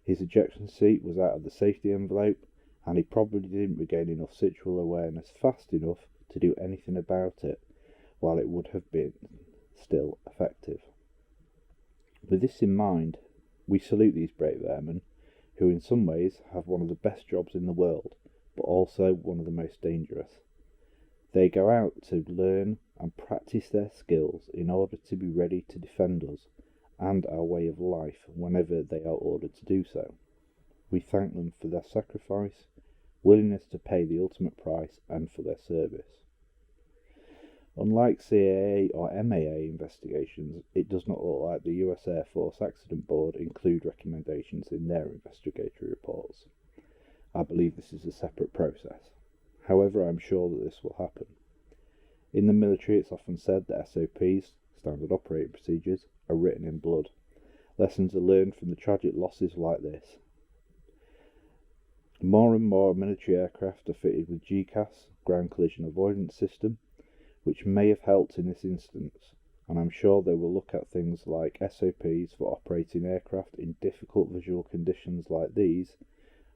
His ejection seat was out of the safety envelope, and he probably didn't regain enough situational awareness fast enough to do anything about it, while it would have been still effective. With this in mind, we salute these brave airmen, who in some ways have one of the best jobs in the world, but also one of the most dangerous. They go out to learn and practice their skills in order to be ready to defend us and our way of life whenever they are ordered to do so. We thank them for their sacrifice, willingness to pay the ultimate price, and for their service. Unlike CAA or MAA investigations, it does not look like the US Air Force Accident Board include recommendations in their investigatory reports. I believe this is a separate process. However, I am sure that this will happen. In the military, it's often said that SOPs, standard operating procedures, are written in blood. Lessons are learned from the tragic losses like this. More and more military aircraft are fitted with GCAS, ground collision avoidance system, which may have helped in this instance, and I'm sure they will look at things like SOPs for operating aircraft in difficult visual conditions like these,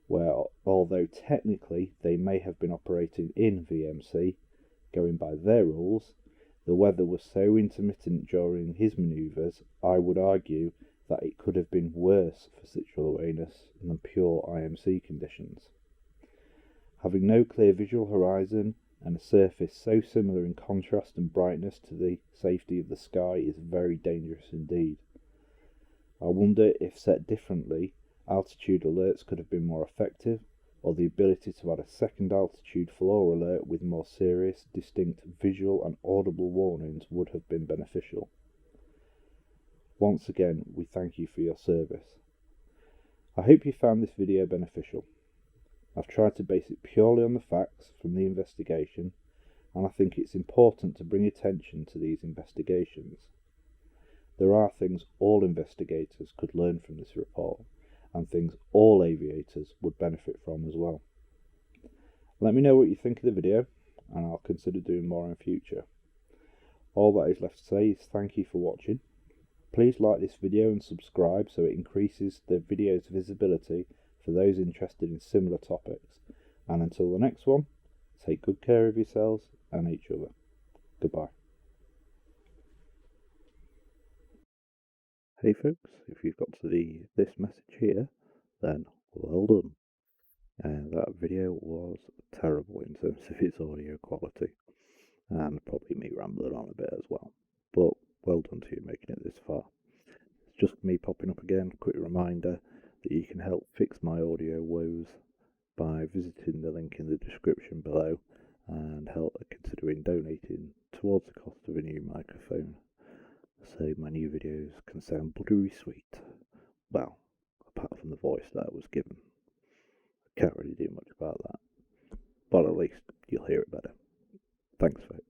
where although technically they may have been operating in VMC, going by their rules, the weather was so intermittent during his manoeuvres, I would argue that it could have been worse for situational awareness than pure IMC conditions. Having no clear visual horizon and a surface so similar in contrast and brightness to the safety of the sky is very dangerous indeed. I wonder if set differently, altitude alerts could have been more effective, or the ability to add a second altitude floor alert with more serious, distinct visual and audible warnings would have been beneficial. Once again, we thank you for your service. I hope you found this video beneficial. I've tried to base it purely on the facts from the investigation, and I think it's important to bring attention to these investigations. There are things all investigators could learn from this report, and things all aviators would benefit from as well. Let me know what you think of the video, and I'll consider doing more in future. All that is left to say is thank you for watching. Please like this video and subscribe so it increases the video's visibility for those interested in similar topics. And until the next one, take good care of yourselves and each other. Goodbye. Hey folks, if you've got to this message here, then well done. That video was terrible in terms of its audio quality, and probably me rambling on a bit as well. But well done to you making it this far. It's just me popping up again. Quick reminder that you can help fix my audio woes by visiting the link in the description below and considering donating towards the cost of a new microphone, so my new videos can sound buttery sweet. Well, apart from the voice that I was given. Can't really do much about that, but at least you'll hear it better. Thanks folks.